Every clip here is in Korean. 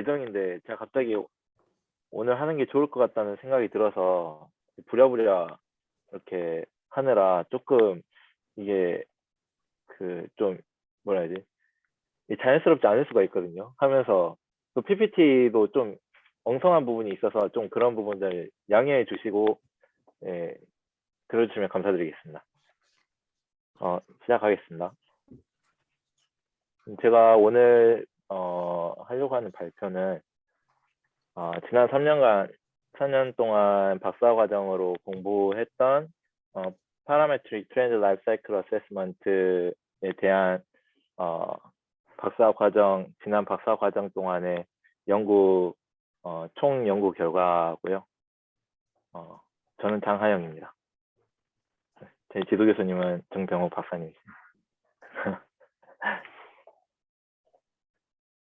예정인데 제가 갑자기 오늘 하는 게 좋을 것 같다는 생각이 들어서 부랴부랴 이렇게 하느라 조금 이게 그 좀 뭐라 해야 되지? 자연스럽지 않을 수가 있거든요. 하면서 또 PPT도 좀 엉성한 부분이 있어서 좀 그런 부분들 양해해 주시고 예, 들어주시면 감사드리겠습니다. 시작하겠습니다. 제가 오늘 하려고 하는 발표는 지난 3년 동안 박사과정으로 공부했던 파라메트릭 트렌드 라이프 사이클 어세스먼트에 대한 지난 박사과정 동안의 총 연구 결과고요. 저는 장하영입니다. 제 지도 교수님은 정병욱 박사님이십니다.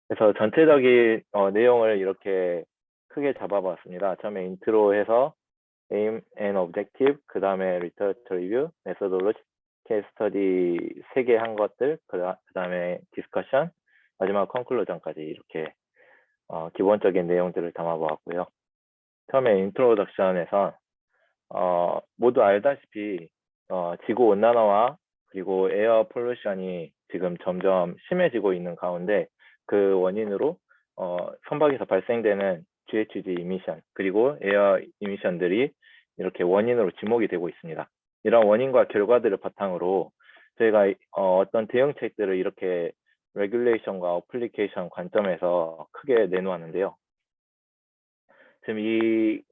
그래서 전체적인 내용을 이렇게 크게 잡아봤습니다. 처음에 인트로해서 aim and objective, 그 다음에 research review, methodology, case study 3개 한 것들, 그 다음에 discussion, 마지막 conclusion까지 이렇게 기본적인 내용들을 담아보았고요. 처음에 introduction에서 모두 알다시피 지구 온난화와 그리고 에어 폴루션이 지금 점점 심해지고 있는 가운데 그 원인으로 선박에서 발생되는 GHG 이미션 그리고 에어 이미션들이 이렇게 원인으로 지목이 되고 있습니다. 이런 원인과 결과들을 바탕으로 저희가 어떤 대응책들을 이렇게 레귤레이션과 어플리케이션 관점에서 크게 내놓았는데요. 지금 이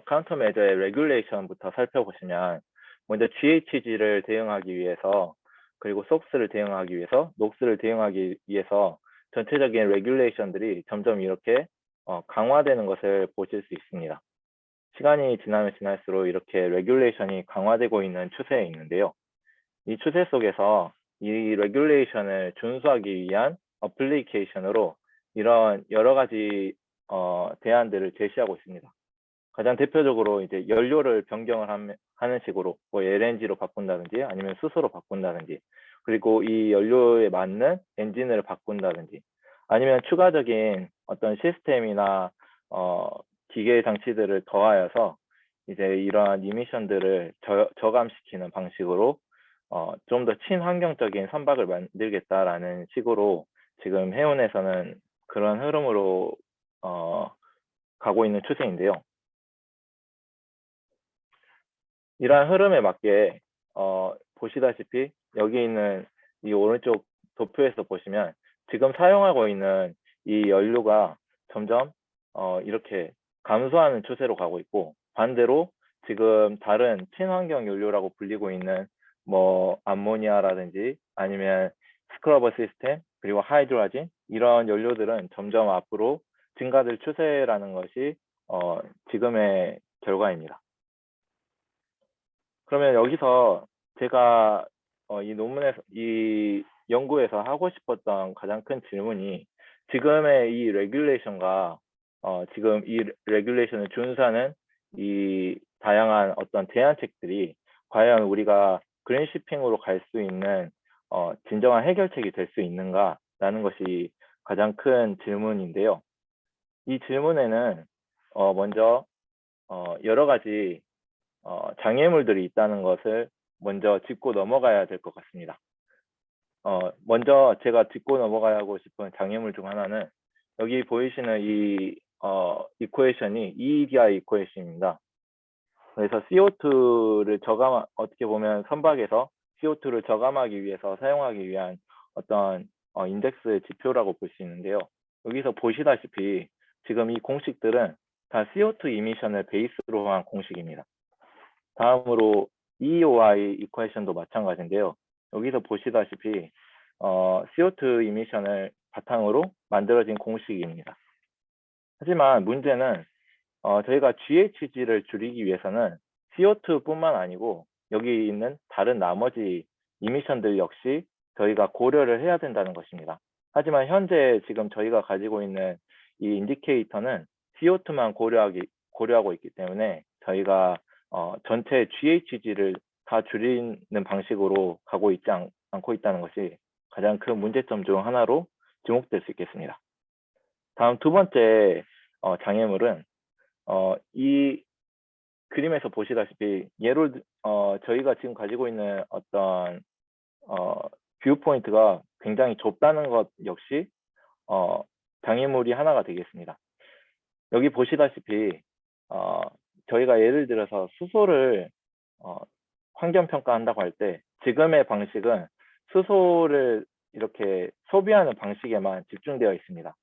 카운터 메저의 레귤레이션부터 살펴보시면 먼저 GHG를 대응하기 위해서 그리고 SOx를 대응하기 위해서 NOx를 대응하기 위해서 전체적인 레귤레이션들이 점점 이렇게 강화되는 것을 보실 수 있습니다. 시간이 지나면 지날수록 이렇게 레귤레이션이 강화되고 있는 추세에 있는데요. 이 추세 속에서 이 레귤레이션을 준수하기 위한 어플리케이션으로 이런 여러 가지 대안들을 제시하고 있습니다. 가장 대표적으로 이제 연료를 변경을 하는 식으로 뭐 LNG로 바꾼다든지 아니면 수소로 바꾼다든지 그리고 이 연료에 맞는 엔진을 바꾼다든지 아니면 추가적인 어떤 시스템이나 기계 장치들을 더하여서 이제 이러한 이미션들을 저감시키는 방식으로 좀 더 친환경적인 선박을 만들겠다라는 식으로 지금 해운에서는 그런 흐름으로 가고 있는 추세인데요. 이러한 흐름에 맞게 보시다시피 여기 있는 이 오른쪽 도표에서 보시면 지금 사용하고 있는 이 연료가 점점 이렇게 감소하는 추세로 가고 있고 반대로 지금 다른 친환경 연료라고 불리고 있는 뭐 암모니아라든지 아니면 스크러버 시스템 그리고 하이드로진 이런 연료들은 점점 앞으로 증가될 추세라는 것이 지금의 결과입니다. 그러면 여기서 제가 이 연구에서 하고 싶었던 가장 큰 질문이 지금의 이 레귤레이션과 지금 이 레귤레이션을 준수하는 이 다양한 어떤 대안책들이 과연 우리가 그린시핑으로 갈 수 있는 진정한 해결책이 될 수 있는가라는 것이 가장 큰 질문인데요. 이 질문에는 먼저 여러 가지 장애물들이 있다는 것을 먼저 짚고 넘어가야 될 것 같습니다. 먼저 제가 짚고 넘어가야 하고 싶은 장애물 중 하나는 여기 보이시는 이 이퀘이션이 EEDI 이퀘이션입니다. 그래서 CO2를 어떻게 보면 선박에서 CO2를 저감하기 위해서 사용하기 위한 어떤 인덱스 지표라고 볼 수 있는데요. 여기서 보시다시피 지금 이 공식들은 다 CO2 이미션을 베이스로 한 공식입니다. 다음으로 EEOI 이퀘이션도 마찬가지인데요. 여기서 보시다시피 CO2 이미션을 바탕으로 만들어진 공식입니다. 하지만 문제는 저희가 GHG를 줄이기 위해서는 CO2뿐만 아니고 여기 있는 다른 나머지 이미션들 역시 저희가 고려를 해야 된다는 것입니다. 하지만 현재 지금 저희가 가지고 있는 이 인디케이터는 CO2만 고려하고 있기 때문에 저희가 전체 GHG를 다 줄이는 방식으로 가고 있지 않고 있다는 것이 가장 큰 문제점 중 하나로 지목될 수 있겠습니다. 다음 두 번째 장애물은 이 그림에서 보시다시피 저희가 지금 가지고 있는 어떤 뷰 포인트가 굉장히 좁다는 것 역시 장애물이 하나가 되겠습니다. 여기 보시다시피 저희가 예를 들어서 수소를 환경 평가한다고 할 때 지금의 방식은 수소를 이렇게 소비하는 방식에만 집중되어 있습니다.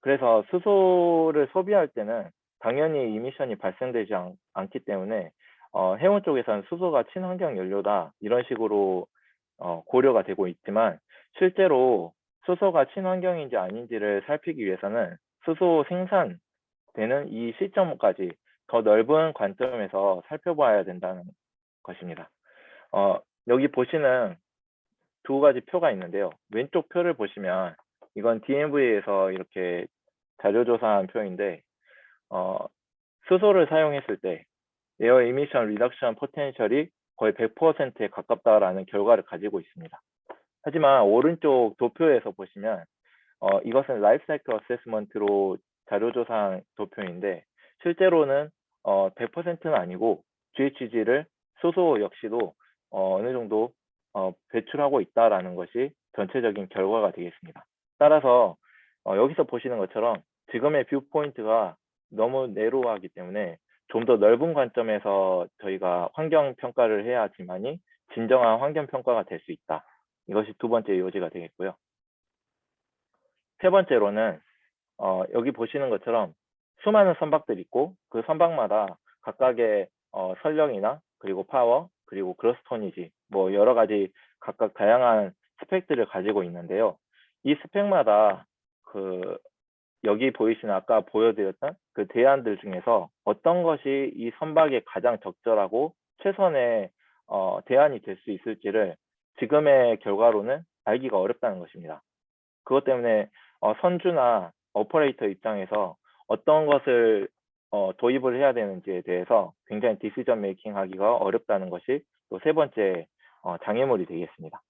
그래서 수소를 소비할 때는 당연히 이미션이 발생되지 않기 때문에 해운 쪽에서는 수소가 친환경 연료다 이런 식으로 고려가 되고 있지만 실제로 수소가 친환경인지 아닌지를 살피기 위해서는 수소 생산되는 이 시점까지 더 넓은 관점에서 살펴봐야 된다는 것입니다. 여기 보시는 두 가지 표가 있는데요. 왼쪽 표를 보시면 이건 DMV에서 이렇게 자료조사한 표인데 수소를 사용했을 때 에어 이미션 리덕션 포텐셜이 거의 100%에 가깝다라는 결과를 가지고 있습니다. 하지만 오른쪽 도표에서 보시면 이것은 라이프 사이클 어세스먼트로 자료조사한 도표인데 실제로는 100%는 아니고 GHG를 수소 역시도 어느 정도 배출하고 있다라는 것이 전체적인 결과가 되겠습니다. 따라서 여기서 보시는 것처럼 지금의 뷰 포인트가 너무 내로하기 때문에 좀 더 넓은 관점에서 저희가 환경 평가를 해야지만이 진정한 환경 평가가 될 수 있다. 이것이 두 번째 요지가 되겠고요. 세 번째로는 여기 보시는 것처럼 수많은 선박들이 있고 그 선박마다 각각의 선력이나 그리고 파워 그리고 그로스 토니지 뭐 여러 가지 각각 다양한 스펙들을 가지고 있는데요. 이 스펙마다 여기 보이시는 아까 보여드렸던 그 대안들 중에서 어떤 것이 이 선박에 가장 적절하고 최선의 대안이 될 수 있을지를 지금의 결과로는 알기가 어렵다는 것입니다. 그것 때문에 선주나 오퍼레이터 입장에서 어떤 것을 도입을 해야 되는지에 대해서 굉장히 디시전 메이킹 하기가 어렵다는 것이 또 세 번째 장애물이 되겠습니다.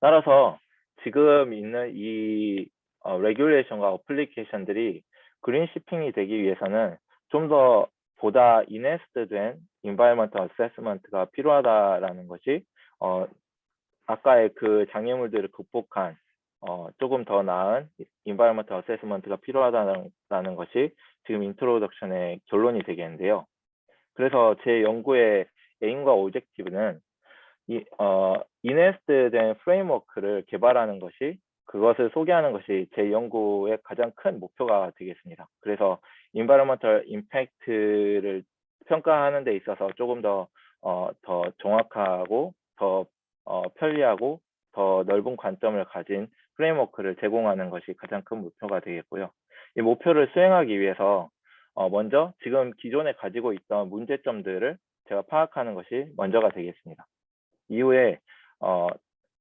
따라서 지금 있는 이 레귤레이션과 어플리케이션들이 그린 shipping이 되기 위해서는 좀 더 보다 인헤스트된 environmental assessment가 필요하다라는 것이 아까의 그 장애물들을 극복한 조금 더 나은 environmental assessment가 필요하다는 것이 지금 인트로덕션의 결론이 되겠는데요. 그래서 제 연구의 에임과 오브젝티브는 인헤스트된 프레임워크를 개발하는 것이 그것을 소개하는 것이 제 연구의 가장 큰 목표가 되겠습니다. 그래서 environmental impact를 평가하는 데 있어서 조금 더 정확하고 더 편리하고 더 넓은 관점을 가진 프레임워크를 제공하는 것이 가장 큰 목표가 되겠고요. 이 목표를 수행하기 위해서 먼저 지금 기존에 가지고 있던 문제점들을 제가 파악하는 것이 먼저가 되겠습니다. 이후에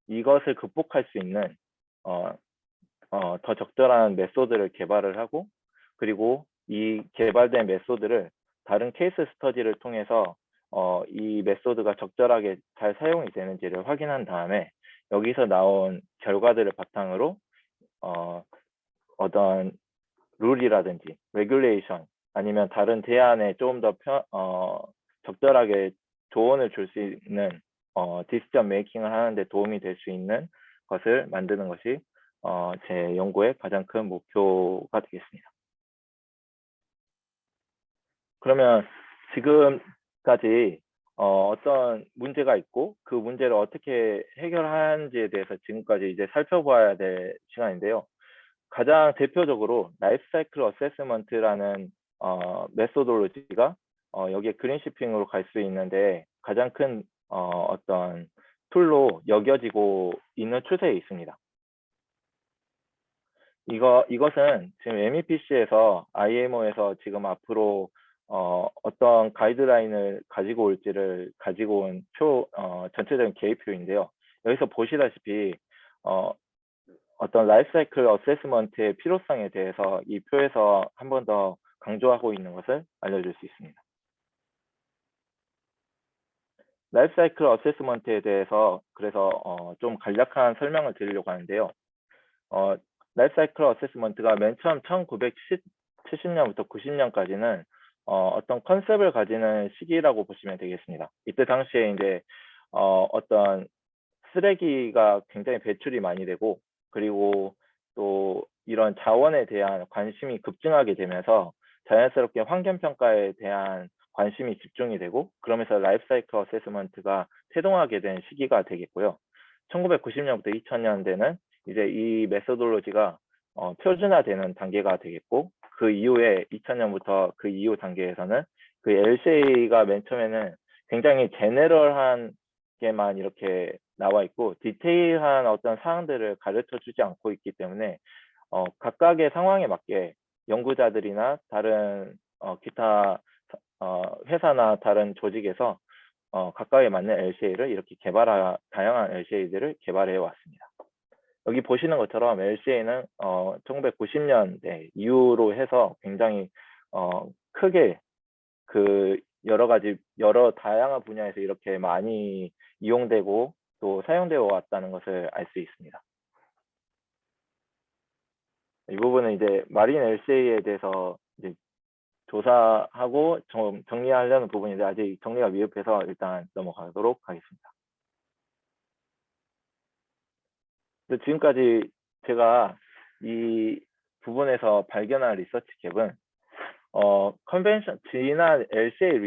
이것을 극복할 수 있는 더 적절한 메소드를 개발을 하고 그리고 이 개발된 메소드를 다른 케이스 스터디를 통해서 이 메소드가 적절하게 잘 사용이 되는지를 확인한 다음에 여기서 나온 결과들을 바탕으로 어떤 룰이라든지 레귤레이션 아니면 다른 대안에 조금 더 적절하게 조언을 줄 수 있는 디시전 메이킹을 하는데 도움이 될 수 있는 것을 만드는 것이 제 연구의 가장 큰 목표가 되겠습니다. 그러면 지금까지 어떤 문제가 있고 그 문제를 어떻게 해결하는지에 대해서 지금까지 이제 살펴봐야 될 시간인데요. 가장 대표적으로 라이프 사이클 어세스먼트라는 메소돌로지가 여기에 그린 shipping으로 갈 수 있는데 가장 큰 어떤 툴로 여겨지고 있는 추세에 있습니다. 이것은 지금 MEPC에서 IMO에서 지금 앞으로 어떤 가이드라인을 가지고 올지를 가지고 온 전체적인 계획표인데요. 여기서 보시다시피 어떤 라이프 사이클 어세스먼트의 필요성에 대해서 이 표에서 한 번 더 강조하고 있는 것을 알려줄 수 있습니다. 라이프 사이클 어세스먼트에 대해서 그래서 좀 간략한 설명을 드리려고 하는데요. 라이프 사이클 어세스먼트가 맨 처음 1970년부터 90년까지는 어떤 컨셉을 가지는 시기라고 보시면 되겠습니다. 이때 당시에 이제 어떤 쓰레기가 굉장히 배출이 많이 되고, 그리고 또 이런 자원에 대한 관심이 급증하게 되면서 자연스럽게 환경평가에 대한 관심이 집중이 되고, 그러면서 라이프 사이클 어세스먼트가 태동하게 된 시기가 되겠고요. 1990년부터 2000년대는 이제 이 메소돌로지가 표준화되는 단계가 되겠고, 그 이후에 2000년부터 그 이후 단계에서는 그 LCA가 맨 처음에는 굉장히 제네럴한 게만 이렇게 나와 있고, 디테일한 어떤 사항들을 가르쳐 주지 않고 있기 때문에 각각의 상황에 맞게 연구자들이나 다른 기타 회사나 다른 조직에서 각각에 맞는 LCA를 이렇게 다양한 LCA들을 개발해 왔습니다. 여기 보시는 것처럼 LCA는 1990년대 이후로 해서 굉장히 크게 그 여러 다양한 분야에서 이렇게 많이 이용되고 또 사용되어 왔다는 것을 알 수 있습니다. 이 부분은 이제 마린 LCA에 대해서 이제 조사하고 좀 정리하려는 부분인데 아직 정리가 미흡해서 일단 넘어가도록 하겠습니다. 지금까지 제가 이 부분에서 발견한 리서치 갭은 지난 LCA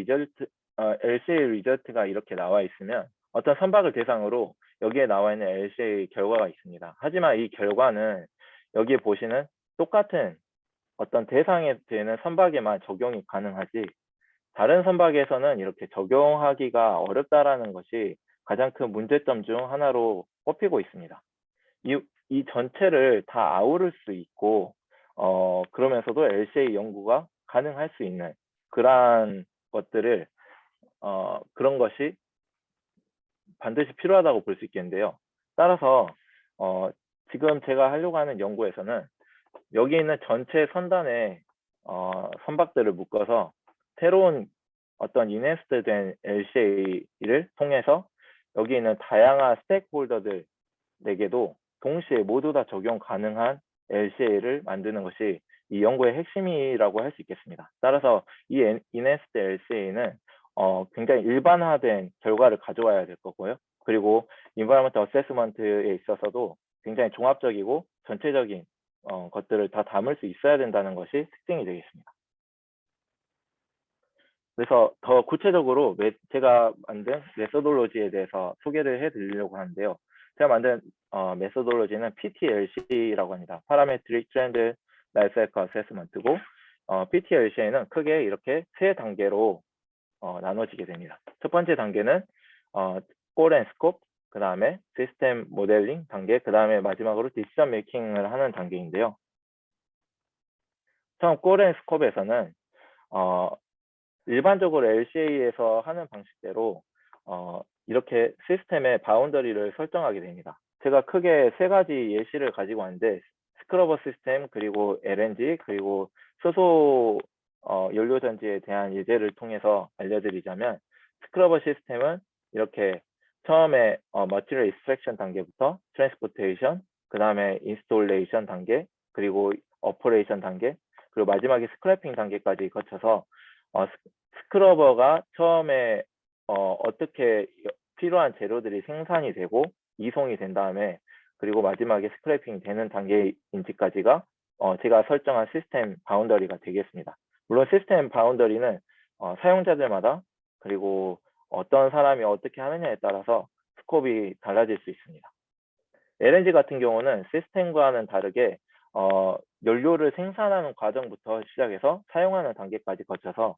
리저트가 이렇게 나와 있으면 어떤 선박을 대상으로 여기에 나와 있는 LCA 결과가 있습니다. 하지만 이 결과는 여기에 보시는 똑같은 어떤 대상에 되는 선박에만 적용이 가능하지, 다른 선박에서는 이렇게 적용하기가 어렵다라는 것이 가장 큰 문제점 중 하나로 꼽히고 있습니다. 이 전체를 다 아우를 수 있고 그러면서도 LCA 연구가 가능할 수 있는 그런 것들을 그런 것이 반드시 필요하다고 볼 수 있겠는데요. 따라서 지금 제가 하려고 하는 연구에서는 여기 있는 전체 선단에 선박들을 묶어서 새로운 어떤 인헤스트된 LCA를 통해서 여기 있는 다양한 스테이크홀더들에게도 동시에 모두 다 적용 가능한 LCA를 만드는 것이 이 연구의 핵심이라고 할 수 있겠습니다. 따라서 이 인헤스트 LCA는 굉장히 일반화된 결과를 가져와야 될 거고요. 그리고 Environmental Assessment에 있어서도 굉장히 종합적이고 전체적인 것들을 다 담을 수 있어야 된다는 것이 특징이 되겠습니다. 그래서 더 구체적으로 제가 만든 메소돌로지에 대해서 소개를 해드리려고 하는데요. 제가 만든 메소돌로지는 PTLC라고 합니다. Parametric Trend Life Cycle Assessment고 PTLC에는 크게 이렇게 세 단계로 나눠지게 됩니다. 첫 번째 단계는 Goal and Scope, 그 다음에 시스템 모델링 단계, 그 다음에 마지막으로 디시전 메이킹을 하는 단계인데요. 처음 Goal and Scope에서는 일반적으로 LCA에서 하는 방식대로 이렇게 시스템의 바운더리를 설정하게 됩니다. 제가 크게 세 가지 예시를 가지고 왔는데 스크러버 시스템, 그리고 LNG, 그리고 수소 연료전지에 대한 예제를 통해서 알려드리자면, 스크러버 시스템은 이렇게 처음에 material extraction 단계부터 transportation, 그 다음에 installation 단계, 그리고 operation 단계, 그리고 마지막에 스크래핑 단계까지 거쳐서 스크러버가 처음에 어떻게 필요한 재료들이 생산이 되고 이송이 된 다음에, 그리고 마지막에 스크래핑 되는 단계인지까지가 제가 설정한 시스템 바운더리가 되겠습니다. 물론 시스템 바운더리는 사용자들마다, 그리고 어떤 사람이 어떻게 하느냐에 따라서 스코프이 달라질 수 있습니다. LNG 같은 경우는 시스템과는 다르게 연료를 생산하는 과정부터 시작해서 사용하는 단계까지 거쳐서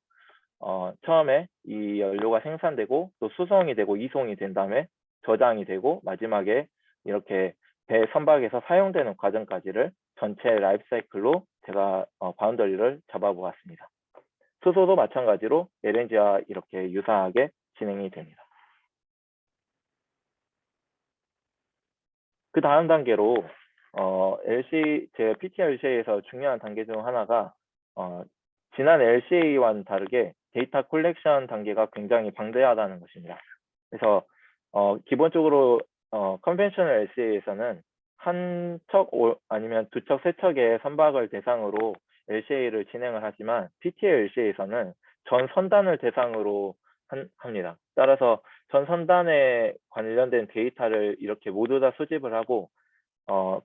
처음에 이 연료가 생산되고 또 수송이 되고 이송이 된 다음에 저장이 되고 마지막에 이렇게 배 선박에서 사용되는 과정까지를 전체 라이프 사이클로 제가 바운더리를 잡아보았습니다. 수소도 마찬가지로 LNG와 이렇게 유사하게 진행이 됩니다. 그 다음 단계로 제가 PTLCA에서 중요한 단계 중 하나가 지난 LCA와는 다르게 데이터 콜렉션 단계가 굉장히 방대하다는 것입니다. 그래서 기본적으로 컨벤셔널 LCA에서는 한 척 아니면 두 척, 세 척의 선박을 대상으로 LCA를 진행을 하지만 PTA LCA에서는 전 선단을 대상으로 합니다. 따라서 전 선단에 관련된 데이터를 이렇게 모두 다 수집을 하고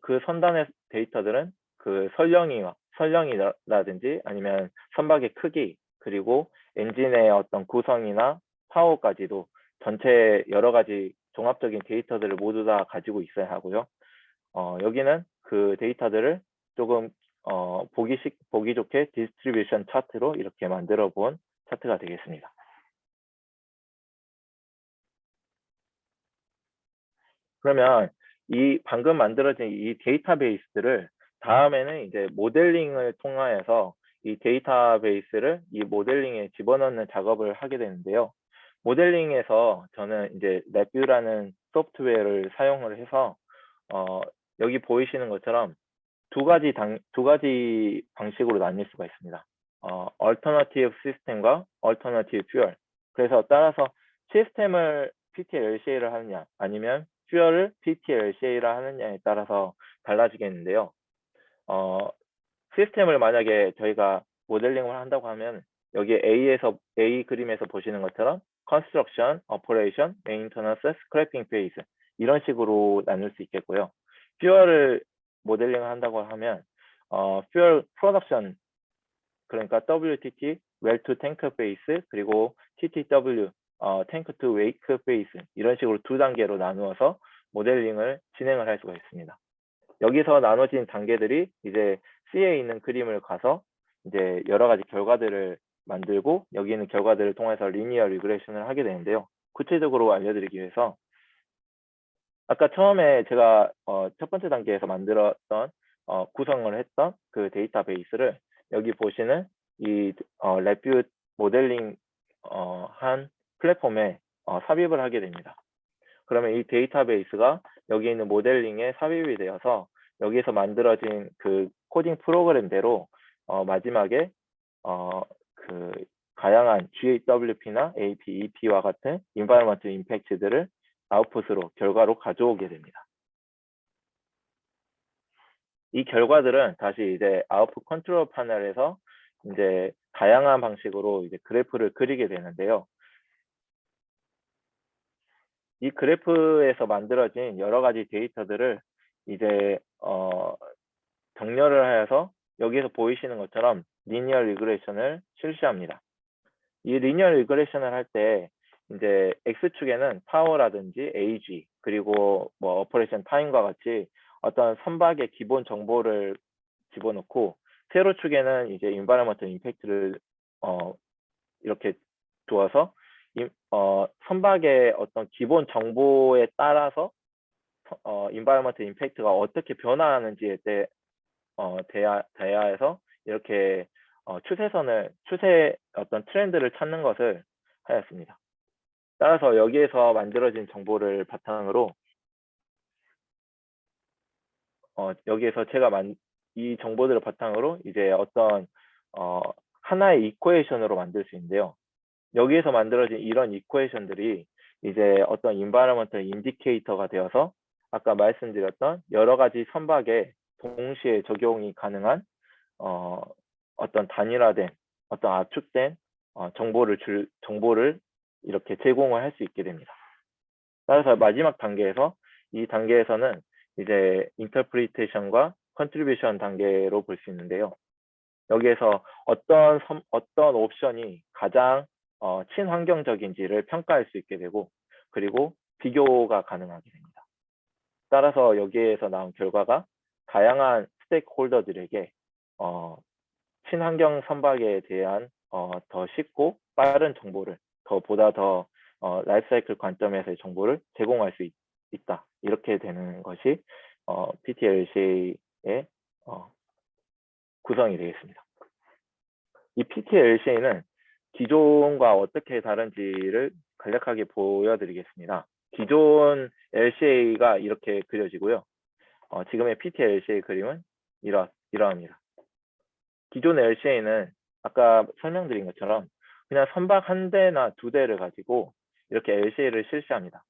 그 선단의 데이터들은 그 설령이라든지 아니면 선박의 크기 그리고 엔진의 어떤 구성이나 파워까지도 전체 여러 가지 종합적인 데이터들을 모두 다 가지고 있어야 하고요. 여기는 그 데이터들을 조금 보기 좋게 디스트리뷰션 차트로 이렇게 만들어 본 차트가 되겠습니다. 그러면 이 방금 만들어진 이 데이터베이스들을 다음에는 이제 모델링을 통하여서 이 데이터베이스를 이 모델링에 집어넣는 작업을 하게 되는데요. 모델링에서 저는 이제 랩뷰라는 소프트웨어를 사용을 해서 여기 보이시는 것처럼 두 가지 방식으로 나뉠 수가 있습니다. alternative 시스템과 alternative fuel. 그래서 따라서 시스템을 PTLCA를 하느냐 아니면 fuel을 PTLCA를 하느냐에 따라서 달라지겠는데요. 시스템을 만약에 저희가 모델링을 한다고 하면 여기 A 그림에서 보시는 것처럼 construction, operation, maintenance, scrapping phase 이런 식으로 나눌 수 있겠고요. fuel을 모델링을 한다고 하면 fuel production 그러니까 WTT, well to tank phase 그리고 TTW, tank to wake phase 이런 식으로 두 단계로 나누어서 모델링을 진행을 할 수가 있습니다. 여기서 나눠진 단계들이 이제 C에 있는 그림을 가서 이제 여러 가지 결과들을 만들고 여기 있는 결과들을 통해서 리니어 리그레션을 하게 되는데요. 구체적으로 알려드리기 위해서 아까 처음에 제가 첫 번째 단계에서 만들었던 구성을 했던 그 데이터베이스를 여기 보시는 이 랩뷰 모델링 한 플랫폼에 삽입을 하게 됩니다. 그러면 이 데이터베이스가 여기 있는 모델링에 삽입이 되어서 여기서 만들어진 그 코딩 프로그램대로 마지막에 그 다양한 GWP나 AP, EP와 같은 environmental impact들을 아웃풋으로 결과로 가져오게 됩니다. 이 결과들은 다시 이제 아웃풋 컨트롤 패널에서 이제 다양한 방식으로 이제 그래프를 그리게 되는데요. 이 그래프에서 만들어진 여러 가지 데이터들을 이제 정렬을 하여서 여기에서 보이시는 것처럼 리니어 리그레션을 실시합니다. 이 리니어 리그레션을 할 때 이제 X축에는 파워라든지 AG 그리고 뭐 오퍼레이션 타임과 같이 어떤 선박의 기본 정보를 집어넣고 세로축에는 이제 environmental impact를 이렇게 두어서 선박의 어떤 기본 정보에 따라서 environmental impact가 어떻게 변화하는지에 대하여서 이렇게 추세 어떤 트렌드를 찾는 것을 하였습니다. 따라서 여기에서 만들어진 정보를 바탕으로 여기에서 제가 이 정보들을 바탕으로 이제 어떤 하나의 이퀘이션으로 만들 수 있는데요. 여기에서 만들어진 이런 이퀘이션들이 이제 어떤 environmental 인디케이터가 되어서 아까 말씀드렸던 여러 가지 선박에 동시에 적용이 가능한 어떤 단일화된 어떤 압축된 정보를 이렇게 제공을 할 수 있게 됩니다. 따라서 마지막 단계에서 이 단계에서는 이제 인터프리테이션과 컨트리뷰션 단계로 볼 수 있는데요. 여기에서 어떤 옵션이 가장 친환경적인지를 평가할 수 있게 되고 그리고 비교가 가능하게 됩니다. 따라서 여기에서 나온 결과가 다양한 스테이크홀더들에게 친환경 선박에 대한 더 쉽고 빠른 정보를 보다 더 라이프사이클 관점에서의 정보를 제공할 수 있다. 이렇게 되는 것이 PTLCA의 구성이 되겠습니다. 이 PTLCA는 기존과 어떻게 다른지를 간략하게 보여드리겠습니다. 기존 LCA가 이렇게 그려지고요. 지금의 PTLCA 그림은 이러합니다. 기존 LCA는 아까 설명드린 것처럼 그냥 선박 한 대나 두 대를 가지고 이렇게 LCA를 실시합니다.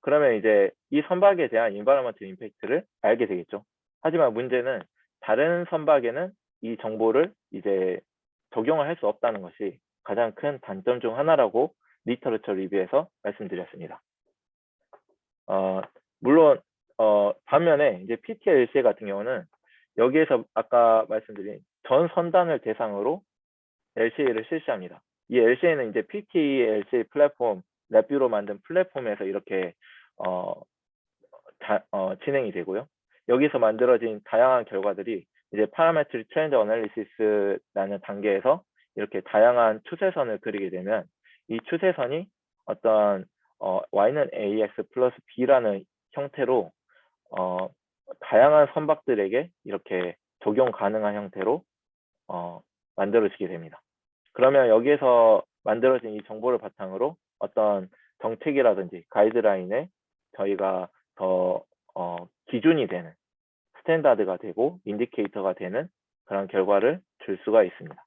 그러면 이제 이 선박에 대한 environmental impact를 알게 되겠죠. 하지만 문제는 다른 선박에는 이 정보를 이제 적용을 할 수 없다는 것이 가장 큰 단점 중 하나라고 리터처 리뷰에서 말씀드렸습니다. 물론 반면에 이제 PTLCA 같은 경우는 여기에서 아까 말씀드린 전 선단을 대상으로 LCA를 실시합니다. 이 LCA는 이제 PTLCA 플랫폼, 랩뷰로 만든 플랫폼에서 이렇게 진행이 되고요. 여기서 만들어진 다양한 결과들이 이제 파라메트릭 트렌드 어널리시스라는 단계에서 이렇게 다양한 추세선을 그리게 되면 이 추세선이 어떤 y는 ax 플러스 b라는 형태로 다양한 선박들에게 이렇게 적용 가능한 형태로 만들어지게 됩니다. 그러면 여기에서 만들어진 이 정보를 바탕으로 어떤 정책이라든지 가이드라인에 저희가 더 기준이 되는 스탠다드가 되고 인디케이터가 되는 그런 결과를 줄 수가 있습니다.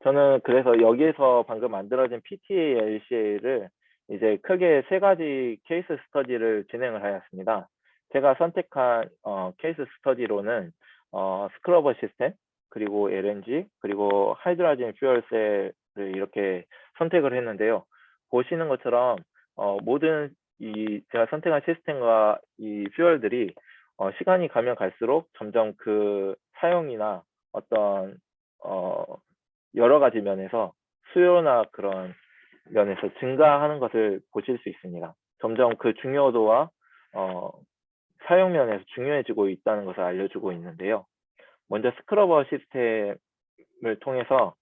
저는 그래서 여기에서 방금 만들어진 PTLCA를 이제 크게 3가지 케이스 스터디를 진행을 하였습니다. 제가 선택한 케이스 스터디로는 스크러버 시스템, 그리고 LNG, 그리고 하이드라진 퓨얼셀을 이렇게 선택을 했는데요. 보시는 것처럼 모든 제가 선택한 시스템과 이 퓨얼들이 시간이 가면 갈수록 점점 그 사용이나 어떤 여러 가지 면에서 수요나 그런 면에서 증가하는 것을 보실 수 있습니다. 점점 그 중요도와 사용 면에서 중요해지고 있다는 것을 알려주고 있는데요. 먼저 스크러버 시스템을 통해서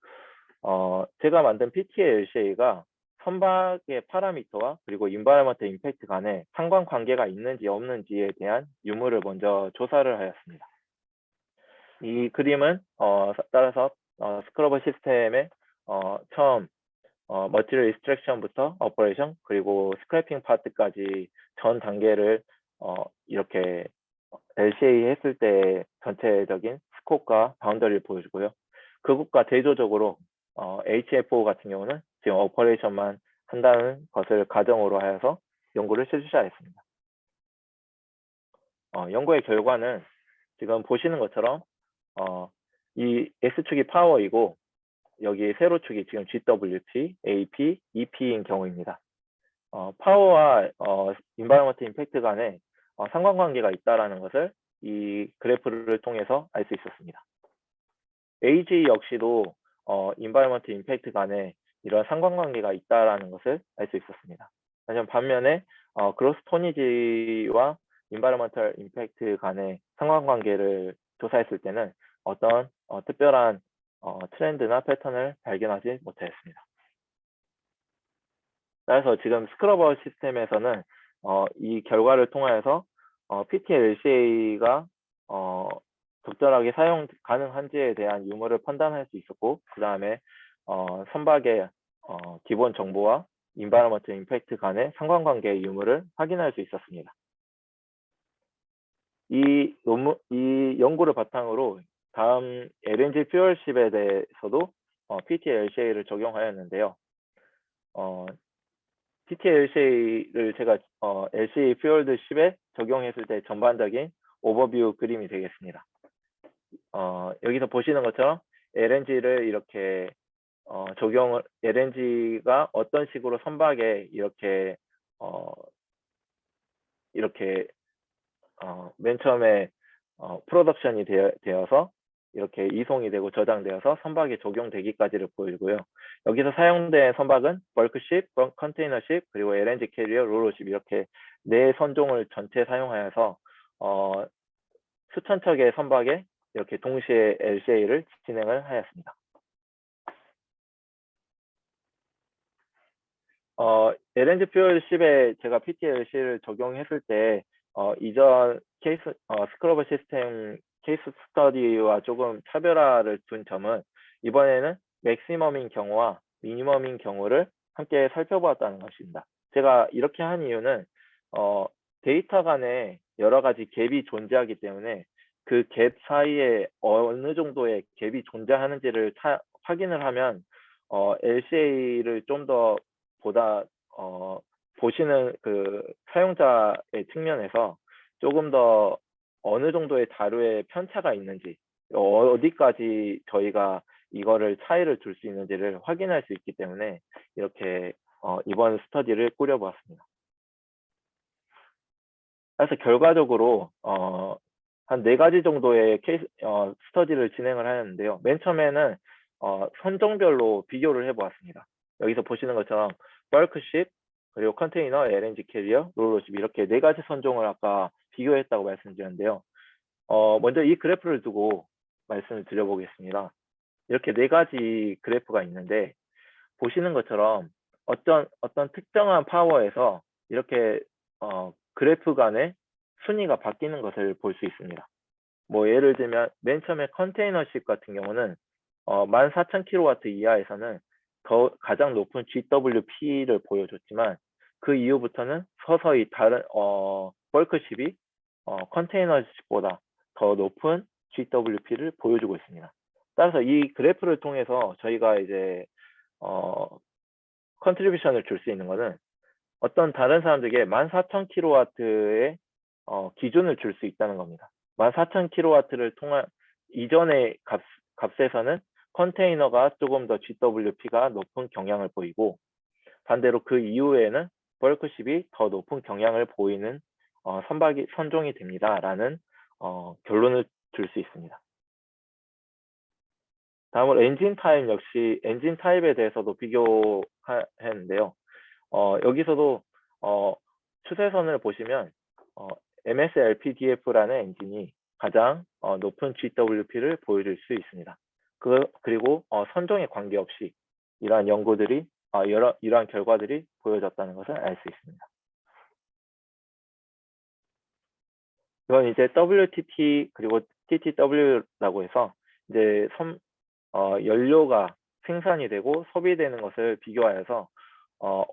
제가 만든 PTLCA가 선박의 파라미터와 그리고 인바이러먼트 임팩트 간에 상관관계가 있는지 없는지에 대한 유무를 먼저 조사를 하였습니다. 이 그림은 따라서 스크러버 시스템의 처음 머티리얼 익스트랙션부터 오퍼레이션 그리고 스크래핑 파트까지 전 단계를 이렇게 LCA 했을 때 전체적인 스코프과 바운더리를 보여주고요. 그것과 대조적으로 HFO 같은 경우는 지금 오퍼레이션만 한다는 것을 가정으로 하여서 연구를 실시하였습니다. 연구의 결과는 지금 보시는 것처럼 이 X축이 파워이고 여기 세로축이 지금 GWP, AP, EP인 경우입니다. 파워와 인바이러먼트 임팩트 간에 상관관계가 있다는 것을 이 그래프를 통해서 알 수 있었습니다. AG 역시도 인바이러먼트 임팩트 간에 이런 상관관계가 있다는 것을 알 수 있었습니다. 하지만 반면에 그로스 토니지와 인바이러먼털 임팩트 간의 상관관계를 조사했을 때는 어떤 특별한 트렌드나 패턴을 발견하지 못하였습니다. 따라서 지금 스크러버 시스템에서는 이 결과를 통하여서 PTLCA가 적절하게 사용 가능한지에 대한 유무를 판단할 수 있었고, 그 다음에 선박의 기본 정보와 인바이러먼트 임팩트 간의 상관관계의 유무를 확인할 수 있었습니다. 이 연구를 바탕으로 다음 LNG 퓨얼십에 대해서도 PTLCA를 적용하였는데요. PTLCA를 제가 LCA 퓨얼드 10에 적용했을 때 전반적인 오버뷰 그림이 되겠습니다. 여기서 보시는 것처럼 LNG를 이렇게 LNG가 어떤 식으로 선박에 이렇게 맨 처음에 프로덕션이 되어서 이렇게 이송이 되고 저장되어서 선박에 적용되기까지를 보이고요. 여기서 사용된 선박은 벌크십, 컨테이너십, 그리고 LNG 캐리어, 로로십 이렇게 4선종을 전체 사용하여서 수천 척의 선박에 이렇게 동시에 LCA를 진행을 하였습니다. LNG 퓨얼 10에 제가 PTLC를 적용했을 때 이전 케이스 스크러버 시스템 케이스 스터디와 조금 차별화를 둔 점은 이번에는 맥시멈인 경우와 미니멈인 경우를 함께 살펴보았다는 것입니다. 제가 이렇게 한 이유는 데이터 간에 여러 가지 갭이 존재하기 때문에 그 갭 사이에 어느 정도의 갭이 존재하는지를 확인을 하면 LCA를 좀 더 보다 보시는 그 사용자의 측면에서 조금 더 어느 정도의 자료에 편차가 있는지, 어디까지 저희가 이거를 차이를 둘 수 있는지를 확인할 수 있기 때문에 이렇게 이번 스터디를 꾸려보았습니다. 그래서 결과적으로 한 4가지 정도의 스터디를 진행을 하였는데요. 맨 처음에는 선종별로 비교를 해보았습니다. 여기서 보시는 것처럼 벌크십, 그리고 컨테이너, LNG 캐리어, 롤러십 이렇게 4가지 선종을 아까 비교했다고 말씀드렸는데요. 먼저 이 그래프를 두고 말씀을 드려보겠습니다. 이렇게 4가지 그래프가 있는데 보시는 것처럼 어떤 특정한 파워에서 이렇게 그래프 간의 순위가 바뀌는 것을 볼 수 있습니다. 뭐 예를 들면 맨 처음에 컨테이너십 같은 경우는 14,000kW 이하에서는 가장 높은 GWP를 보여줬지만 그 이후부터는 서서히 다른 벌크십이 컨테이너십보다 더 높은 GWP를 보여주고 있습니다. 따라서 이 그래프를 통해서 저희가 이제 컨트리뷰션을 줄 수 있는 것은 어떤 다른 사람들에게 14,000kW의 기준을 줄 수 있다는 겁니다. 14,000kW를 통한 이전의 값에서는 컨테이너가 조금 더 GWP가 높은 경향을 보이고 반대로 그 이후에는 벌크십이 더 높은 경향을 보이는 선종이 됩니다라는 결론을 줄 수 있습니다. 다음으로 엔진 타입 역시 엔진 타입에 대해서도 비교했는데요. 여기서도 추세선을 보시면 MSLPDF라는 엔진이 가장 높은 GWP를 보여줄 수 있습니다. 그리고 선종에 관계없이 이러한 연구들이 이러한 결과들이 보여졌다는 것을 알 수 있습니다. 이건 이제 WTT 그리고 TTW라고 해서 이제 연료가 생산이 되고 소비되는 것을 비교하여서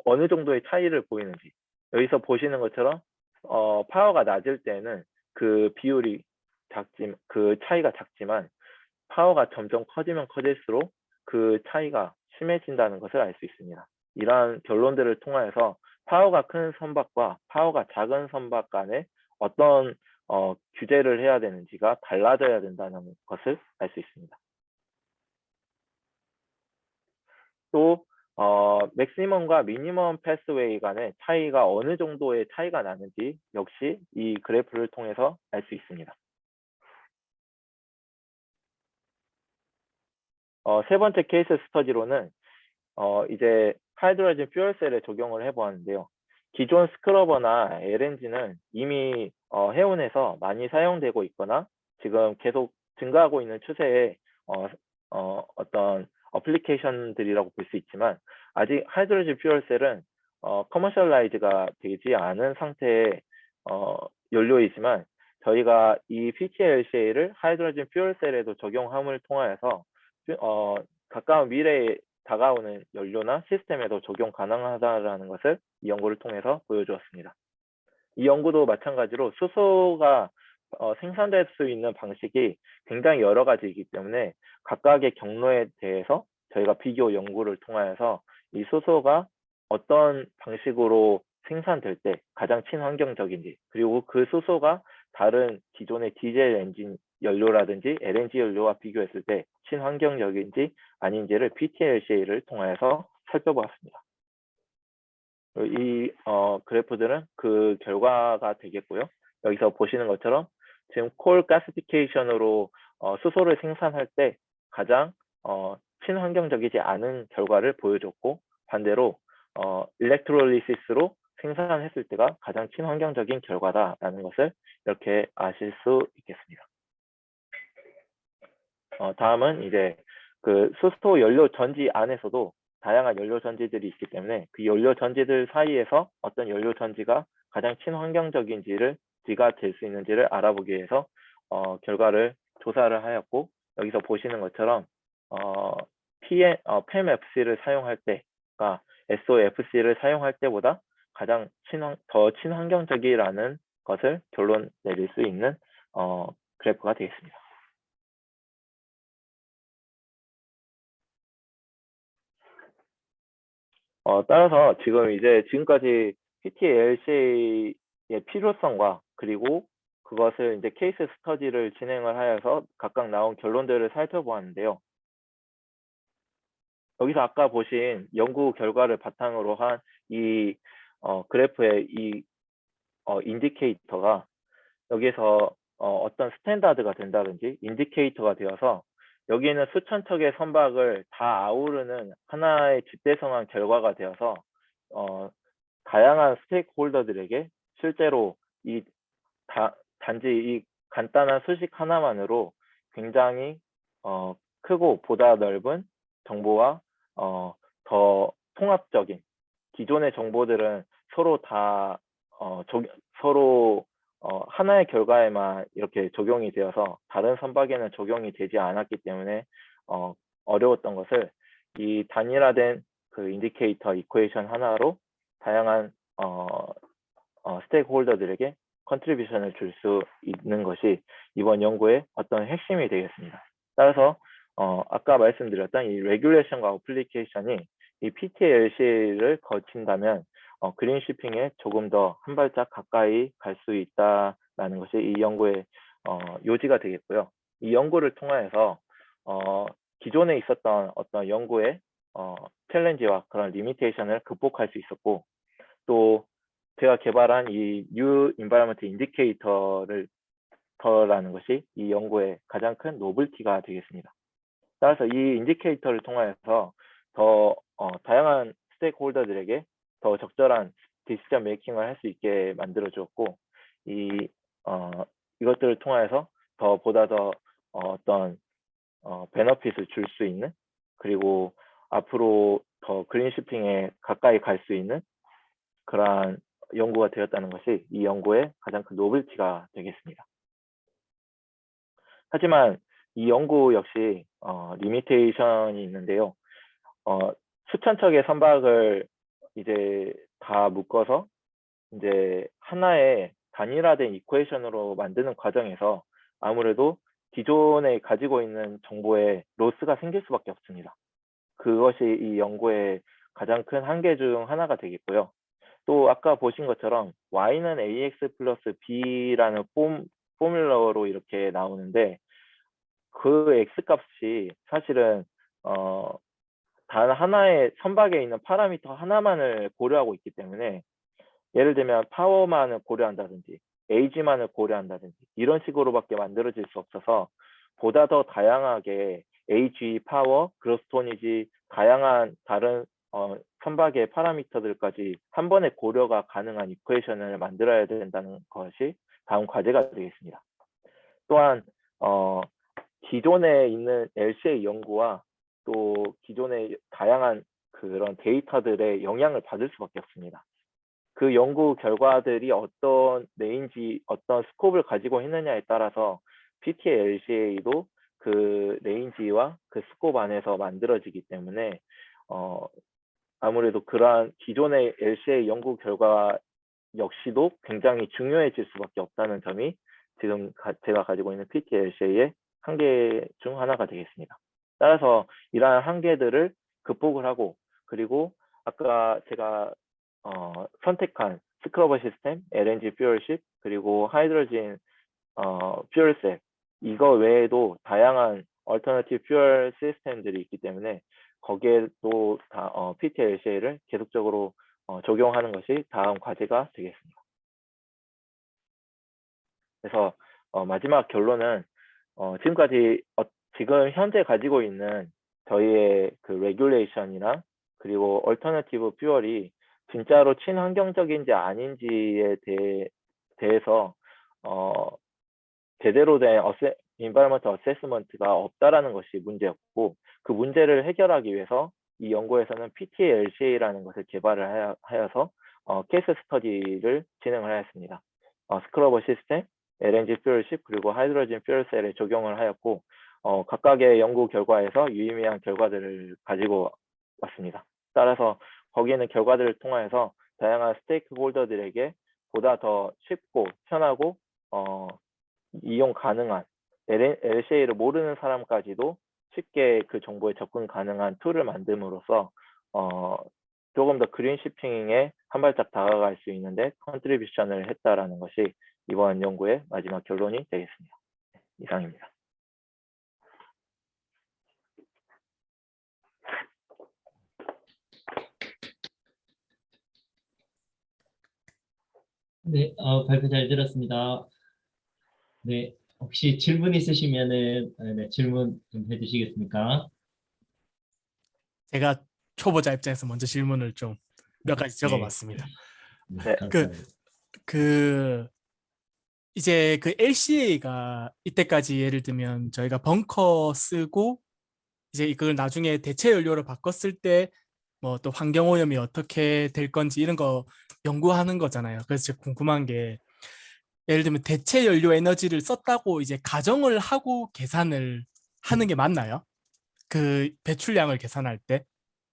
어느 정도의 차이를 보이는지 여기서 보시는 것처럼 파워가 낮을 때는 그 비율이 그 차이가 작지만 파워가 점점 커지면 커질수록 그 차이가 심해진다는 것을 알 수 있습니다. 이러한 결론들을 통하여서 파워가 큰 선박과 파워가 작은 선박 간에 어떤 규제를 해야 되는지가 달라져야 된다는 것을 알 수 있습니다. 또 맥시멈과 미니멈 패스웨이 간의 차이가 어느 정도의 차이가 나는지 역시 이 그래프를 통해서 알 수 있습니다. 세 번째 케이스 스터디로는 이제 하이드로젠 퓨얼셀에 적용을 해보았는데요. 기존 스크러버나 LNG는 이미 해운에서 많이 사용되고 있거나 지금 계속 증가하고 있는 추세의 어떤 어플리케이션들이라고 볼 수 있지만 아직 하이드로젠 퓨얼셀은 커머셜라이즈가 되지 않은 상태의 연료이지만 저희가 이 PTLCA를 하이드로젠 퓨얼셀에도 적용함을 통하여서 가까운 미래에 다가오는 연료나 시스템에도 적용 가능하다는 것을 이 연구를 통해서 보여주었습니다. 이 연구도 마찬가지로 수소가 생산될 수 있는 방식이 굉장히 여러 가지이기 때문에 각각의 경로에 대해서 저희가 비교 연구를 통하여서 이 수소가 어떤 방식으로 생산될 때 가장 친환경적인지 그리고 그 수소가 다른 기존의 디젤 엔진 연료라든지 LNG 연료와 비교했을 때 친환경적인지 아닌지를 PTLCA를 통하여서 살펴보았습니다. 이 그래프들은 그 결과가 되겠고요. 여기서 보시는 것처럼 지금 콜 가시피케이션으로 수소를 생산할 때 가장 친환경적이지 않은 결과를 보여줬고 반대로 일렉트롤리시스로 생산했을 때가 가장 친환경적인 결과다라는 것을 이렇게 아실 수 있겠습니다. 다음은 이제 그 수소 연료 전지 안에서도 다양한 연료 전지들이 있기 때문에 그 연료 전지들 사이에서 어떤 연료 전지가 가장 친환경적인지가 될 수 있는지를 알아보기 위해서 결과를 조사를 하였고 여기서 보시는 것처럼 PEMFC를 사용할 때가 SOFC를 사용할 때보다 가장 더 친환경적이라는 것을 결론 내릴 수 있는 그래프가 되겠습니다. 따라서 지금 이제 지금까지 PTLC의 필요성과 그리고 그것을 이제 케이스 스터디를 진행을 하여서 각각 나온 결론들을 살펴보았는데요. 여기서 아까 보신 연구 결과를 바탕으로 한 이 그래프의 이 인디케이터가 여기서 어떤 스탠다드가 된다든지 인디케이터가 되어서 여기에는 수천 척의 선박을 다 아우르는 하나의 집대성한 결과가 되어서 다양한 스테이크홀더들에게 실제로 이 단지 이 간단한 수식 하나만으로 굉장히 크고 보다 넓은 정보와 더 통합적인 기존의 정보들은 서로 다 서로 하나의 결과에만 이렇게 적용이 되어서 다른 선박에는 적용이 되지 않았기 때문에 어려웠던 것을 이 단일화된 그 인디케이터 이퀘이션 하나로 다양한 스테이크홀더들에게 컨트리뷰션을 줄 수 있는 것이 이번 연구의 어떤 핵심이 되겠습니다. 따라서 아까 말씀드렸던 이 레귤레이션과 어플리케이션이 이 PTLC를 거친다면 그린 shipping에 조금 더 한 발짝 가까이 갈 수 있다라는 것이 이 연구의 요지가 되겠고요. 이 연구를 통하여서 기존에 있었던 어떤 연구의 챌린지와 그런 리미테이션을 극복할 수 있었고, 또 제가 개발한 이 New Environment Indicator를 라는 것이 이 연구의 가장 큰 노블티가 되겠습니다. 따라서 이 인디케이터를 통하여서 더 다양한 스테이크홀더들에게 더 적절한 디시전 메이킹을 할 수 있게 만들어 주었고, 이것들을 통하여서 보다 더 어떤 베너핏을 줄 수 있는, 그리고 앞으로 더 그린 shipping에 가까이 갈 수 있는 그러한 연구가 되었다는 것이 이 연구의 가장 큰 노벨티가 되겠습니다. 하지만 이 연구 역시 리미테이션이 있는데요. 수천 척의 선박을 이제 다 묶어서 이제 하나의 단일화된 이퀘이션으로 만드는 과정에서 아무래도 기존에 가지고 있는 정보에 로스가 생길 수밖에 없습니다. 그것이 이 연구의 가장 큰 한계 중 하나가 되겠고요. 또 아까 보신 것처럼 y는 ax 플러스 b라는 포뮬러로 이렇게 나오는데, 그 x 값이 사실은 단 하나의 선박에 있는 파라미터 하나만을 고려하고 있기 때문에, 예를 들면 파워만을 고려한다든지 에이지만을 고려한다든지 이런 식으로밖에 만들어질 수 없어서 보다 더 다양하게 에이지, 파워, 그로스토니지 다양한 다른 선박의 파라미터들까지 한 번에 고려가 가능한 이퀘이션을 만들어야 된다는 것이 다음 과제가 되겠습니다. 또한 기존에 있는 LCA 연구와 또 기존의 다양한 그런 데이터들의 영향을 받을 수밖에 없습니다. 그 연구 결과들이 어떤 레인지, 어떤 스코프를 가지고 있느냐에 따라서 PTLCA도 그 레인지와 그 스코프 안에서 만들어지기 때문에 아무래도 그러한 기존의 LCA 연구 결과 역시도 굉장히 중요해질 수밖에 없다는 점이 지금 제가 가지고 있는 PTLCA의 한계 중 하나가 되겠습니다. 따라서 이러한 한계들을 극복을 하고, 그리고 아까 제가 선택한 스크러버 시스템, LNG 퓨얼십, 그리고 하이드로진 퓨얼셀, 이거 외에도 다양한 얼터너티브 퓨얼 시스템들이 있기 때문에 거기에 또 PTLCA를 계속적으로 적용하는 것이 다음 과제가 되겠습니다. 그래서 마지막 결론은 지금까지 지금 현재 가지고 있는 저희의 그 레귤레이션이나 그리고 얼터너티브 퓨얼이 진짜로 친환경적인지 아닌지에 대해서 제대로 된 인바이러먼트 어세스먼트가 없다라는 것이 문제였고, 그 문제를 해결하기 위해서 이 연구에서는 PTLCA라는 것을 개발을 하여서 케이스 스터디를 진행을 하였습니다. 스크러버 시스템, LNG 퓨얼십, 그리고 하이드로진 퓨얼셀에 적용을 하였고, 각각의 연구 결과에서 유의미한 결과들을 가지고 왔습니다. 따라서 거기에는 결과들을 통하여서 다양한 스테이크홀더들에게 보다 더 쉽고 편하고 이용 가능한, LCA를 모르는 사람까지도 쉽게 그 정보에 접근 가능한 툴을 만듦으로써 조금 더 그린 shipping에 한 발짝 다가갈 수 있는데 컨트리뷰션을 했다라는 것이 이번 연구의 마지막 결론이 되겠습니다. 이상입니다. 네, 발표 잘 들었습니다. 네, 혹시 질문 있으시면은 네, 질문 좀 해주시겠습니까? 제가 초보자 입장에서 먼저 질문을 좀 몇 가지 적어봤습니다. 네, 네. 감사합니다. 그 이제 그 LCA가 이때까지 예를 들면 저희가 벙커 쓰고 이제 그걸 나중에 대체 연료로 바꿨을 때 뭐 또 환경 오염이 어떻게 될 건지 이런 거 연구하는 거잖아요. 그래서 제가 궁금한 게 예를 들면 대체 연료 에너지를 썼다고 이제 가정을 하고 계산을 하는 게 맞나요? 그 배출량을 계산할 때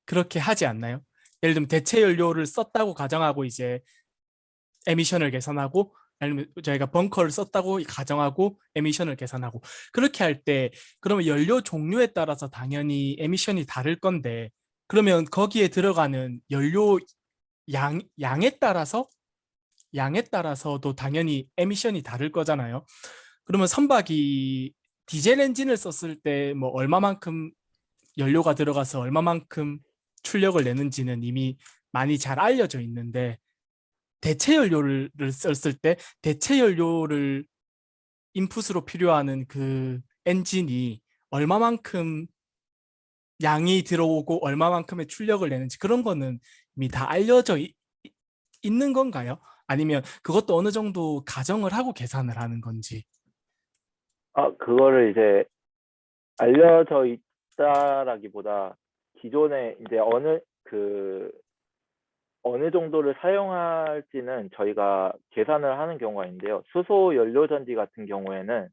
그렇게 하지 않나요? 예를 들면 대체 연료를 썼다고 가정하고 이제 에미션을 계산하고 아니면 저희가 벙커를 썼다고 가정하고 에미션을 계산하고 그렇게 할 때 그러면 연료 종류에 따라서 당연히 에미션이 다를 건데 그러면 거기에 들어가는 연료 양에 따라서도 당연히 에미션이 다를 거잖아요. 그러면 선박이 디젤 엔진을 썼을 때 뭐 얼마만큼 연료가 들어가서 얼마만큼 출력을 내는지는 이미 많이 잘 알려져 있는데 대체 연료를 썼을 때 대체 연료를 인풋으로 필요하는 그 엔진이 얼마만큼 양이 들어오고 얼마만큼의 출력을 내는지 그런 거는 이미 다 알려져 있는 건가요? 아니면 그것도 어느 정도 가정을 하고 계산을 하는 건지. 그거를 이제 알려져 있다라기보다 기존에 이제 어느 정도를 사용할지는 저희가 계산을 하는 경우가 있는데요. 수소 연료 전지 같은 경우에는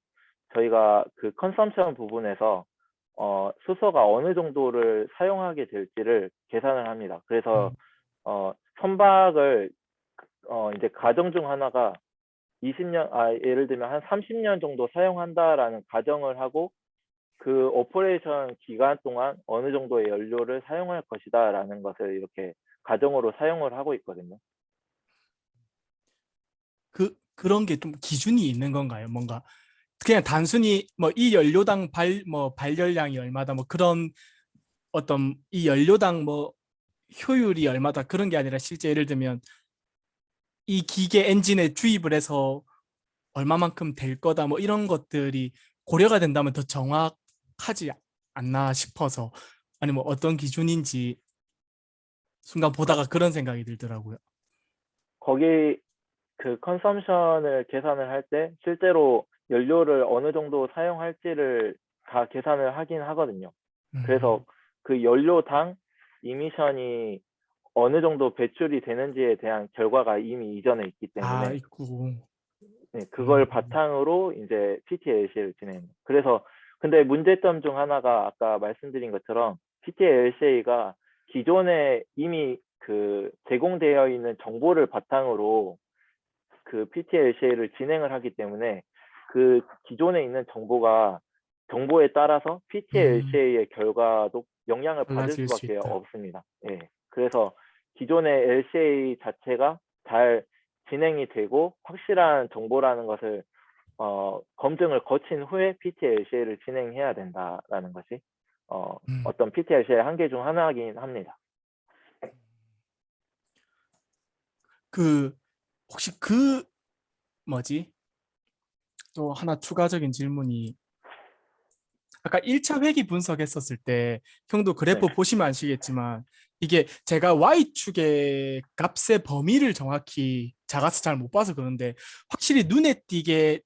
저희가 그 컨섬션 부분에서 수소가 어느 정도를 사용하게 될지를 계산을 합니다. 그래서 선박을 이제 가정 중 하나가 20년, 예를 들면 한 30년 정도 사용한다라는 가정을 하고 그 오퍼레이션 기간 동안 어느 정도의 연료를 사용할 것이다라는 것을 이렇게 가정으로 사용을 하고 있거든요. 그런 게 좀 기준이 있는 건가요? 뭔가 그냥 단순히 뭐 이 연료당 발열량이 얼마다 뭐 그런 어떤 이 연료당 뭐 효율이 얼마다 그런 게 아니라 실제 예를 들면 이 기계 엔진에 주입을 해서 얼마만큼 될 거다 뭐 이런 것들이 고려가 된다면 더 정확하지 않나 싶어서 아니 뭐 어떤 기준인지 순간 보다가 그런 생각이 들더라고요. 거기 그 컨섬션을 계산을 할 때 실제로 연료를 어느 정도 사용할지를 다 계산을 하긴 하거든요. 그래서 그 연료당 이미션이 어느 정도 배출이 되는지에 대한 결과가 이미 이전에 있기 때문에 있고. 네, 그걸 바탕으로 이제 PTLC를 진행합니다. 그래서 근데 문제점 중 하나가 아까 말씀드린 것처럼 PTLC가 기존에 이미 그 제공되어 있는 정보를 바탕으로 그 PTLC를 진행을 하기 때문에 그 기존에 있는 정보에 따라서 PTLC의 결과도 영향을 받을 달라질 수 수밖에 있다. 없습니다. 예. 그래서 기존의 LCA 자체가 잘 진행이 되고 확실한 정보라는 것을 검증을 거친 후에 PTLC를 진행해야 된다라는 것이 어떤 PTLC의 한계 중 하나이긴 합니다. 혹시 뭐지? 또 하나 추가적인 질문이 아까 1차 회기 분석했었을 때 형도 그래프 네. 보시면 아시겠지만 이게 제가 Y축의 값의 범위를 정확히 작아서 잘 못 봐서 그런데 확실히 눈에 띄게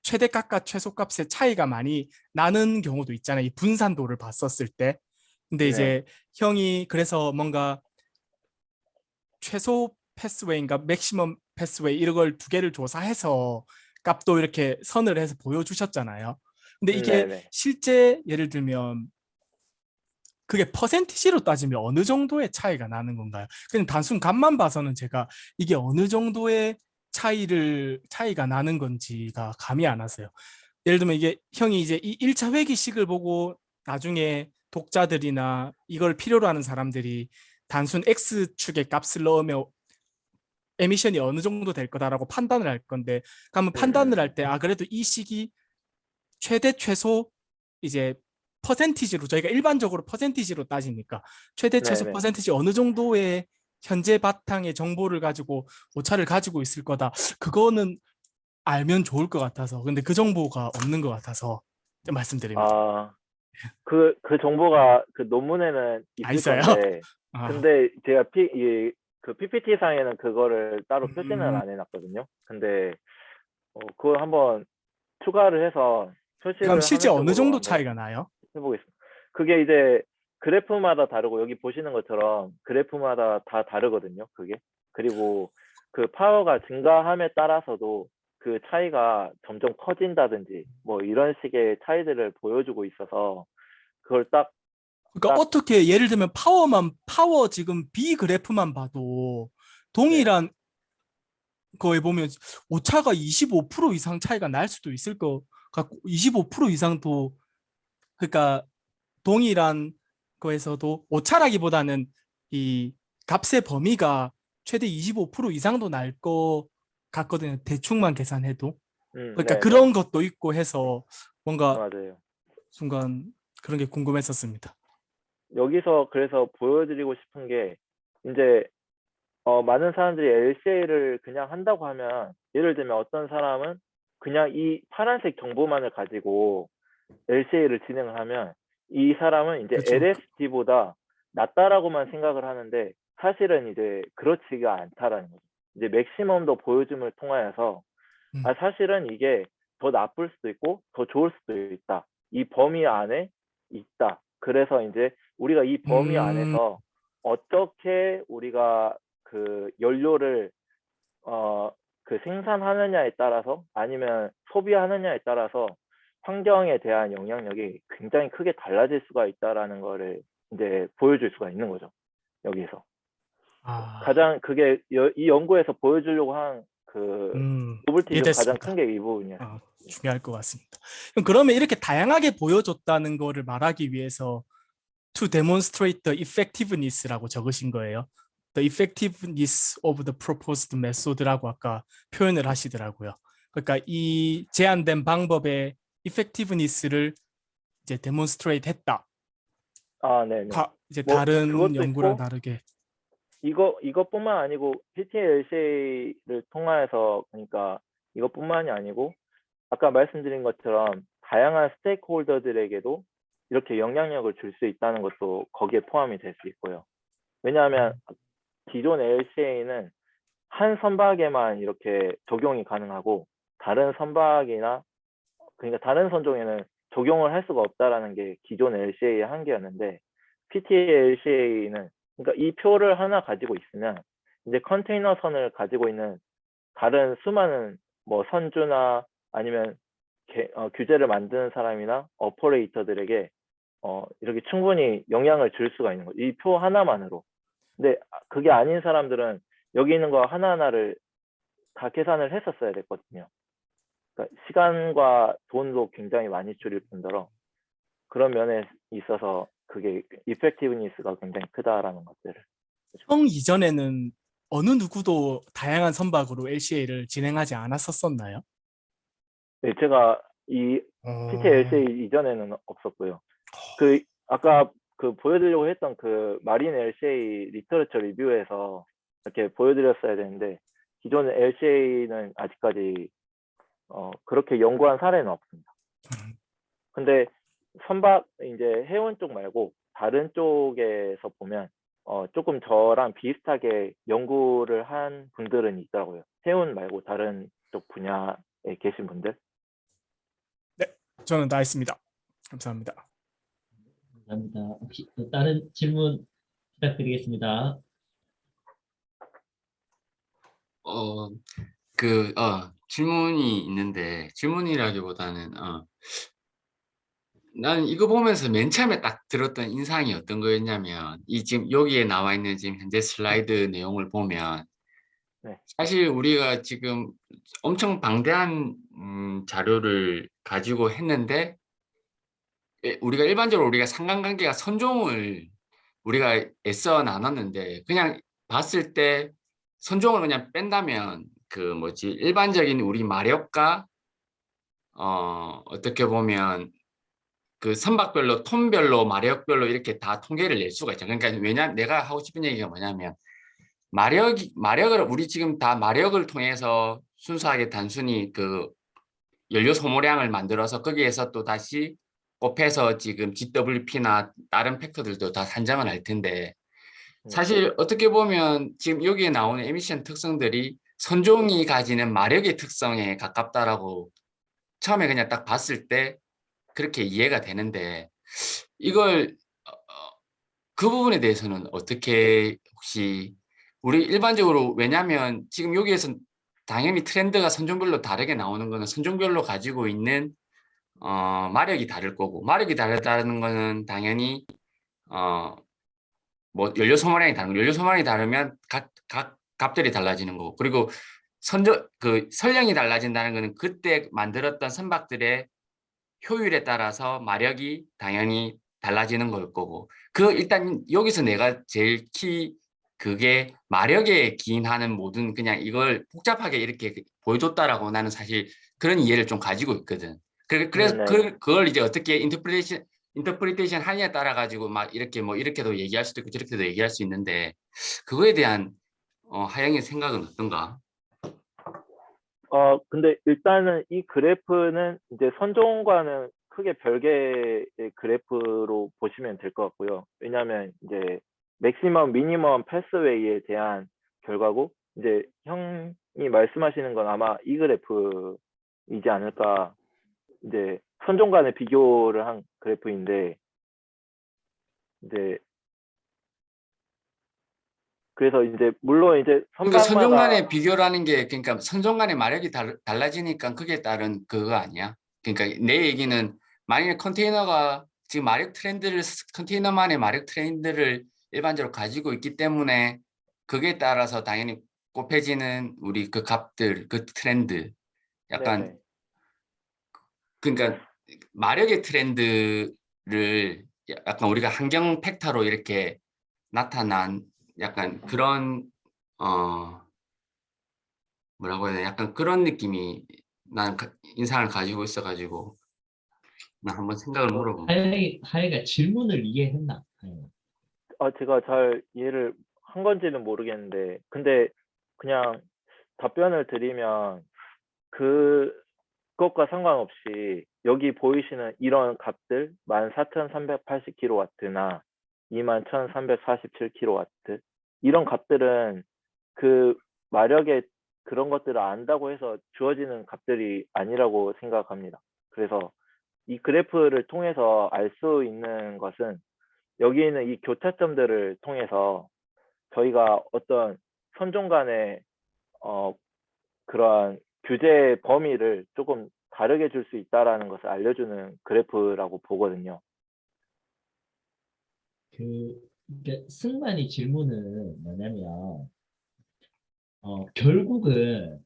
최대값과 최소값의 차이가 많이 나는 경우도 있잖아요. 이 분산도를 봤었을 때. 근데 네. 이제 형이 그래서 뭔가 최소 패스웨이인가 맥시멈 패스웨이 이런 걸 두 개를 조사해서 값도 이렇게 선을 해서 보여주셨잖아요. 근데 이게 네네. 실제 예를 들면 그게 퍼센티지로 따지면 어느 정도의 차이가 나는 건가요? 그냥 단순 값만 봐서는 제가 이게 어느 정도의 차이가 나는 건지가 감이 안 와서요. 예를 들면 이게 형이 이제 이 1차 회기식을 보고 나중에 독자들이나 이걸 필요로 하는 사람들이 단순 X축의 값을 넣으면 에미션이 어느 정도 될 거다라고 판단을 할 건데, 그러면 판단을 할 때, 그래도 이 시기 최대 최소 이제 퍼센티지로, 저희가 일반적으로 퍼센티지로 따지니까 최대 최소 네네. 퍼센티지 어느 정도의 현재 바탕의 정보를 가지고 오차를 가지고 있을 거다. 그거는 알면 좋을 것 같아서. 근데 그 정보가 없는 것 같아서 좀 말씀드립니다. 아, 그 정보가 그 논문에는 다 있을 있어요? 건데, 아, 근데 제가 그 PPT 상에는 그거를 따로 표시는 음, 안 해놨거든요. 근데 그걸 한번 추가를 해서 그럼 표시를 실제 하는 어느 쪽으로 정도 한번 차이가 나요? 해보겠습니다. 그게 이제 그래프마다 다르고 여기 보시는 것처럼 그래프마다 다 다르거든요. 그게. 그리고 그 파워가 증가함에 따라서도 그 차이가 점점 커진다든지 뭐 이런 식의 차이들을 보여주고 있어서 그걸 그러니까 딱, 어떻게 예를 들면 파워 지금 B 그래프만 봐도 네. 동일한 거에 보면 오차가 25% 이상 차이가 날 수도 있을 것 같고 25% 이상도, 그러니까 동일한 거에서도 오차라기보다는 이 값의 범위가 최대 25% 이상도 날 것 같거든요. 대충만 계산해도. 그러니까 네네. 그런 것도 있고 해서 뭔가 맞아요. 순간 그런 게 궁금했었습니다. 여기서 그래서 보여드리고 싶은 게 이제 많은 사람들이 LCA를 그냥 한다고 하면 예를 들면 어떤 사람은 그냥 이 파란색 정보만을 가지고 LCA를 진행을 하면 이 사람은 이제 그렇죠. LST보다 낫다라고만 생각을 하는데 사실은 이제 그렇지가 않다라는 거죠. 이제 맥시멈도 보여줌을 통하여서 음. 사실은 이게 더 나쁠 수도 있고 더 좋을 수도 있다. 이 범위 안에 있다. 그래서 이제 우리가 이 범위 음, 안에서 어떻게 우리가 그 연료를 그 생산하느냐에 따라서 아니면 소비하느냐에 따라서 환경에 대한 영향력이 굉장히 크게 달라질 수가 있다라는 거를 이제 보여줄 수가 있는 거죠. 여기서. 아, 가장 그게 이 연구에서 보여주려고 한 그 노블티 중 가장 큰 이해됐습니다. 게 이 부분이었습니다. 중요할 것 같습니다. 그럼 그러면 이렇게 다양하게 보여줬다는 거를 말하기 위해서 to demonstrate the effectiveness라고 적으신 거예요. The effectiveness of the proposed method라고 아까 표현을 하시더라고요. 그러니까 이 제안된 방법의 effectiveness를 이제 demonstrate 했다. 네네. 이제 뭐 다른 그것도 연구랑 있고 다르게. 이것뿐만 아니고 PTLC를 통해서 그러니까 이것뿐만이 아니고 아까 말씀드린 것처럼 다양한 스테이크홀더들에게도 이렇게 영향력을 줄 수 있다는 것도 거기에 포함이 될 수 있고요. 왜냐하면 기존 LCA는 한 선박에만 이렇게 적용이 가능하고 다른 선박이나 그러니까 다른 선종에는 적용을 할 수가 없다라는 게 기존 LCA의 한계였는데 PTLCA는 그러니까 이 표를 하나 가지고 있으면 이제 컨테이너 선을 가지고 있는 다른 수많은 뭐 선주나 아니면 규제를 만드는 사람이나 오퍼레이터들에게 이렇게 충분히 영향을 줄 수가 있는 거죠. 이 표 하나만으로. 근데 그게 아닌 사람들은 여기 있는 거 하나하나를 다 계산을 했었어야 됐거든요. 그러니까 시간과 돈도 굉장히 많이 줄일 뿐더러 그런 면에 있어서 그게 이펙티브니스가 굉장히 크다라는 것들을. 형 이전에는 어느 누구도 다양한 선박으로 LCA를 진행하지 않았었나요? 네, 제가 이 어, PTLCA 이전에는 없었고요. 그 아까 그 보여드리려고 했던 그 마린 LCA 리터처 리뷰에서 이렇게 보여드렸어야 되는데 기존 LCA는 아직까지 그렇게 연구한 사례는 없습니다. 근데 선박 이제 해운 쪽 말고 다른 쪽에서 보면 조금 저랑 비슷하게 연구를 한 분들은 있더라고요. 해운 말고 다른 쪽 분야에 계신 분들. 네, 저는 다 했습니다. 감사합니다. 감사합니다. 혹시 또 다른 질문 부탁드리겠습니다. 어, 질문이 있는데, 질문이라기보다는, 나는 이거 보면서 맨 처음에 딱 들었던 인상이 어떤 거였냐면, 지금 여기에 나와 있는 지금 현재 슬라이드 내용을 보면, 네. 사실 우리가 지금 엄청 방대한 자료를 가지고 했는데, 우리가 일반적으로 우리가 상관관계가 선종을 우리가 애써 나눴는데 그냥 봤을 때 선종을 그냥 뺀다면 그 뭐지 일반적인 우리 마력과 어떻게 보면 그 선박별로 톤별로 마력별로 이렇게 다 통계를 낼 수가 있죠. 그러니까 왜냐 내가 하고 싶은 얘기가 뭐냐면 마력을 우리 지금 다 마력을 통해서 순수하게 단순히 그 연료 소모량을 만들어서 거기에서 또 다시 곱해서 지금 GWP나 다른 팩터들도 다 산정을 할 텐데 사실 어떻게 보면 지금 여기에 나오는 에미션 특성들이 선종이 가지는 마력의 특성에 가깝다라고 처음에 그냥 딱 봤을 때 그렇게 이해가 되는데 이걸 그 부분에 대해서는 어떻게 혹시 우리 일반적으로 왜냐하면 지금 여기에서 당연히 트렌드가 선종별로 다르게 나오는 거는 선종별로 가지고 있는 마력이 다를 거고 마력이 다르다는 거는 당연히 뭐 연료 소모량이 다른 거 연료 소모량이 다르면 각 값들이 달라지는 거고 그리고 그 선량이 달라진다는 거는 그때 만들었던 선박들의 효율에 따라서 마력이 당연히 달라지는 걸 거고 그 일단 여기서 내가 제일 그게 마력에 기인하는 모든 그냥 이걸 복잡하게 이렇게 보여줬다라고 나는 사실 그런 이해를 좀 가지고 있거든. 그래서 네. 그걸 이제 어떻게 인터프리테이션 하냐에 따라 가지고 막 이렇게 뭐 이렇게도 얘기할 수도 있고 저렇게도 얘기할 수 있는데 그거에 대한 하영의 생각은 어떤가? 근데 일단은 이 그래프는 이제 선종과는 크게 별개의 그래프로 보시면 될 것 같고요. 왜냐하면 이제 맥시멈, 미니멈 패스웨이에 대한 결과고, 이제 형이 말씀하시는 건 아마 이 그래프이지 않을까. 이제 선종 간의 비교를 한 그래프인데, 이제 그래서 이제 물론 이제 그러니까 선종 선박마다 간의 비교라는 게 그러니까 선종 간의 마력이 달라지니까 그게 따른 그거 아니야? 그러니까 내 얘기는 만약에 컨테이너가 지금 컨테이너만의 마력 트렌드를 일반적으로 가지고 있기 때문에 그게 따라서 당연히 곱해지는 우리 그 값들, 그 트렌드 약간 네. 그러니까 마력의 트렌드를 약간 우리가 환경 팩터로 이렇게 나타난 약간 그런 뭐라고 해야 되나 약간 그런 느낌이 난 인상을 가지고 있어가지고 나 한번 생각을 물어본 거야. 하이가 질문을 이해했나? 제가 잘 이해를 한 건지는 모르겠는데, 근데 그냥 답변을 드리면 그것과 상관없이 여기 보이시는 이런 값들 14,380kW나 21,347kW 이런 값들은 그 마력의 그런 것들을 안다고 해서 주어지는 값들이 아니라고 생각합니다. 그래서 이 그래프를 통해서 알 수 있는 것은 여기 있는 이 교차점들을 통해서 저희가 어떤 선종 간의 그러한 규제 범위를 조금 다르게 줄 수 있다라는 것을 알려주는 그래프라고 보거든요. 그러니까 승관이 질문은 뭐냐면 결국은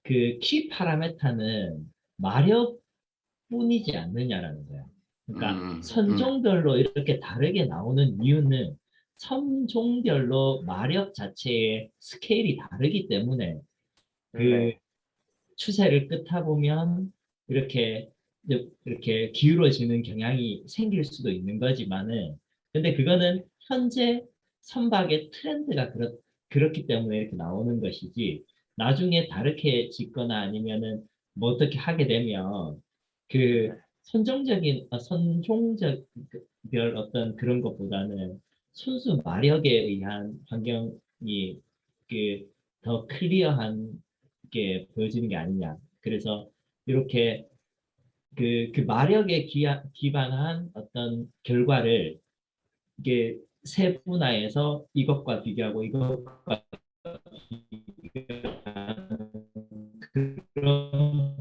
그 키 파라메타는 마력뿐이지 않느냐라는 거야. 그러니까 선종별로 이렇게 다르게 나오는 이유는 선종별로 마력 자체의 스케일이 다르기 때문에 그 네. 추세를 끄다 보면 이렇게 기울어지는 경향이 생길 수도 있는 거지만은 근데 그거는 현재 선박의 트렌드가 그렇기 때문에 이렇게 나오는 것이지 나중에 다르게 짓거나 아니면은 뭐 어떻게 하게 되면 그 선종적 별 어떤 그런 것보다는 순수 마력에 의한 환경이 그 더 클리어한 게 보여지는 게 아니냐. 그래서 이렇게 그 마력에 기반한 어떤 결과를 이게 세분화해서 이것과 비교하고 이것과 비교하는 그런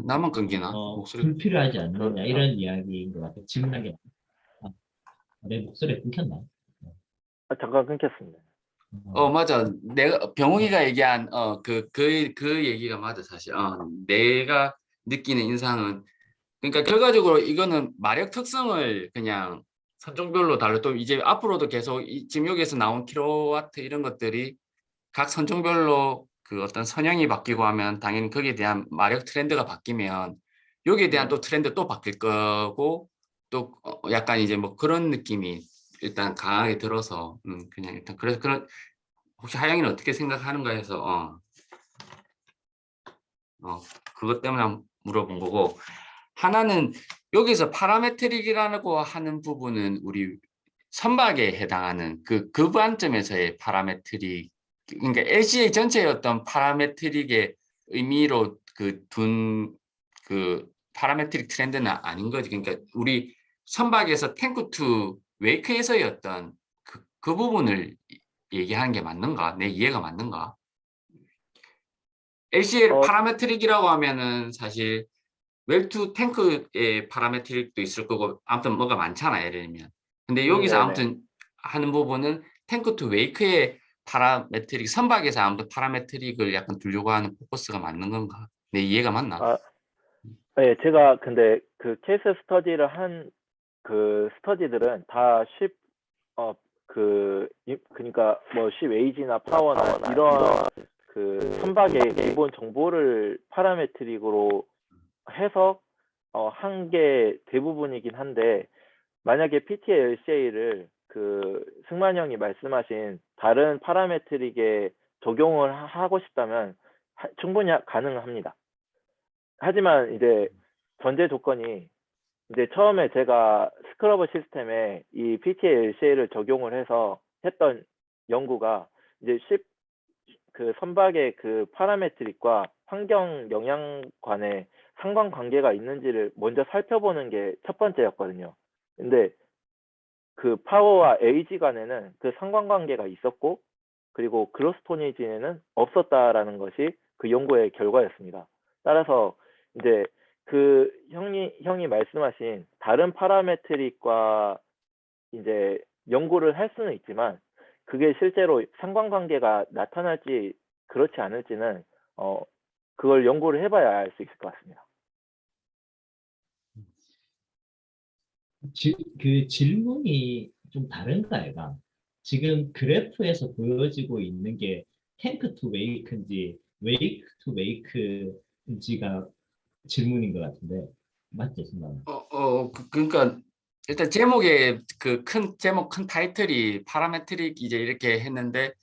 나만 끊기나? 목소리 불필요하지 않느냐 저, 이런 이야기인 것 같아요. 질문한 게 내 목소리 끊겼나? 잠깐 끊겼습니다. 맞아. 내가 병욱이가 얘기한 그 얘기가 맞아 사실. 내가 느끼는 인상은 그러니까 결과적으로 이거는 마력 특성을 그냥 선종별로 달라 또 이제 앞으로도 계속 지금 여기에서 나온 킬로와트 이런 것들이 각 선종별로 그 어떤 선형이 바뀌고 하면 당연히 거기에 대한 마력 트렌드가 바뀌면 여기에 대한 또 트렌드 또 바뀔 거고 또 약간 이제 뭐 그런 느낌이 일단 강하게 들어서 그냥 일단 그래서 그런 혹시 하영이는 어떻게 생각하는가 해서 그것 때문에 한번 물어본 거고 하나는 여기서 파라메트릭이라고 하는 부분은 우리 선박에 해당하는 그 관점에서의 파라메트릭 그러니까 LCA 전체의 어떤 파라메트릭의 의미로 그 파라메트릭 트렌드는 아닌 거지. 그러니까 우리 선박에서 탱크 투 웨이크에서의 어떤 그 부분을 얘기하는 게 맞는가? 내 이해가 맞는가? LCA 파라메트릭이라고 하면은 사실 웰투 탱크의 파라메트릭도 있을 거고 아무튼 뭐가 많잖아 예를 들면. 근데 여기서 네네. 아무튼 하는 부분은 탱크 투 웨이크의 파라메트릭 선박에서 아무튼 파라메트릭을 약간 두려고 하는 포커스가 맞는 건가? 내 이해가 맞나? 아, 네, 제가 근데 그 케이스 스터디를 한 그 스터디들은 다 그러니까 뭐 10Ag나 파워나 이런 그 선박의 기본 정보를 파라메트릭으로 해서 한 게 대부분이긴 한데 만약에 PTA LCA를 그 승만 형이 말씀하신 다른 파라메트릭에 적용을 하고 싶다면 충분히 가능합니다. 하지만 이제 전제 조건이 이제 처음에 제가 스크러버 시스템에 이 PTA LCA를 적용을 해서 했던 연구가 이제 그 선박의 그 파라메트릭과 환경 영향관에 상관관계가 있는지를 먼저 살펴보는 게 첫 번째였거든요. 근데 그 파워와 에이지 간에는 그 상관관계가 있었고 그리고 그로스토니지에는 없었다라는 것이 그 연구의 결과였습니다. 따라서 이제 그 형이 말씀하신 다른 파라메트릭과 이제 연구를 할 수는 있지만 그게 실제로 상관관계가 나타날지 그렇지 않을지는 그걸 연구를 해봐야 알 수 있을 것 같습니다. 그 질문이 좀 다른가 해가 지금 그래프에서 보여지고 있는 게 탱크 투 웨이크인지 웨이크 투 웨이크인지가 질문인 것 같은데 맞죠, 순간? 그러니까 일단 제목에 그 큰 제목 큰 타이틀이 파라메트릭 이제 이렇게 했는데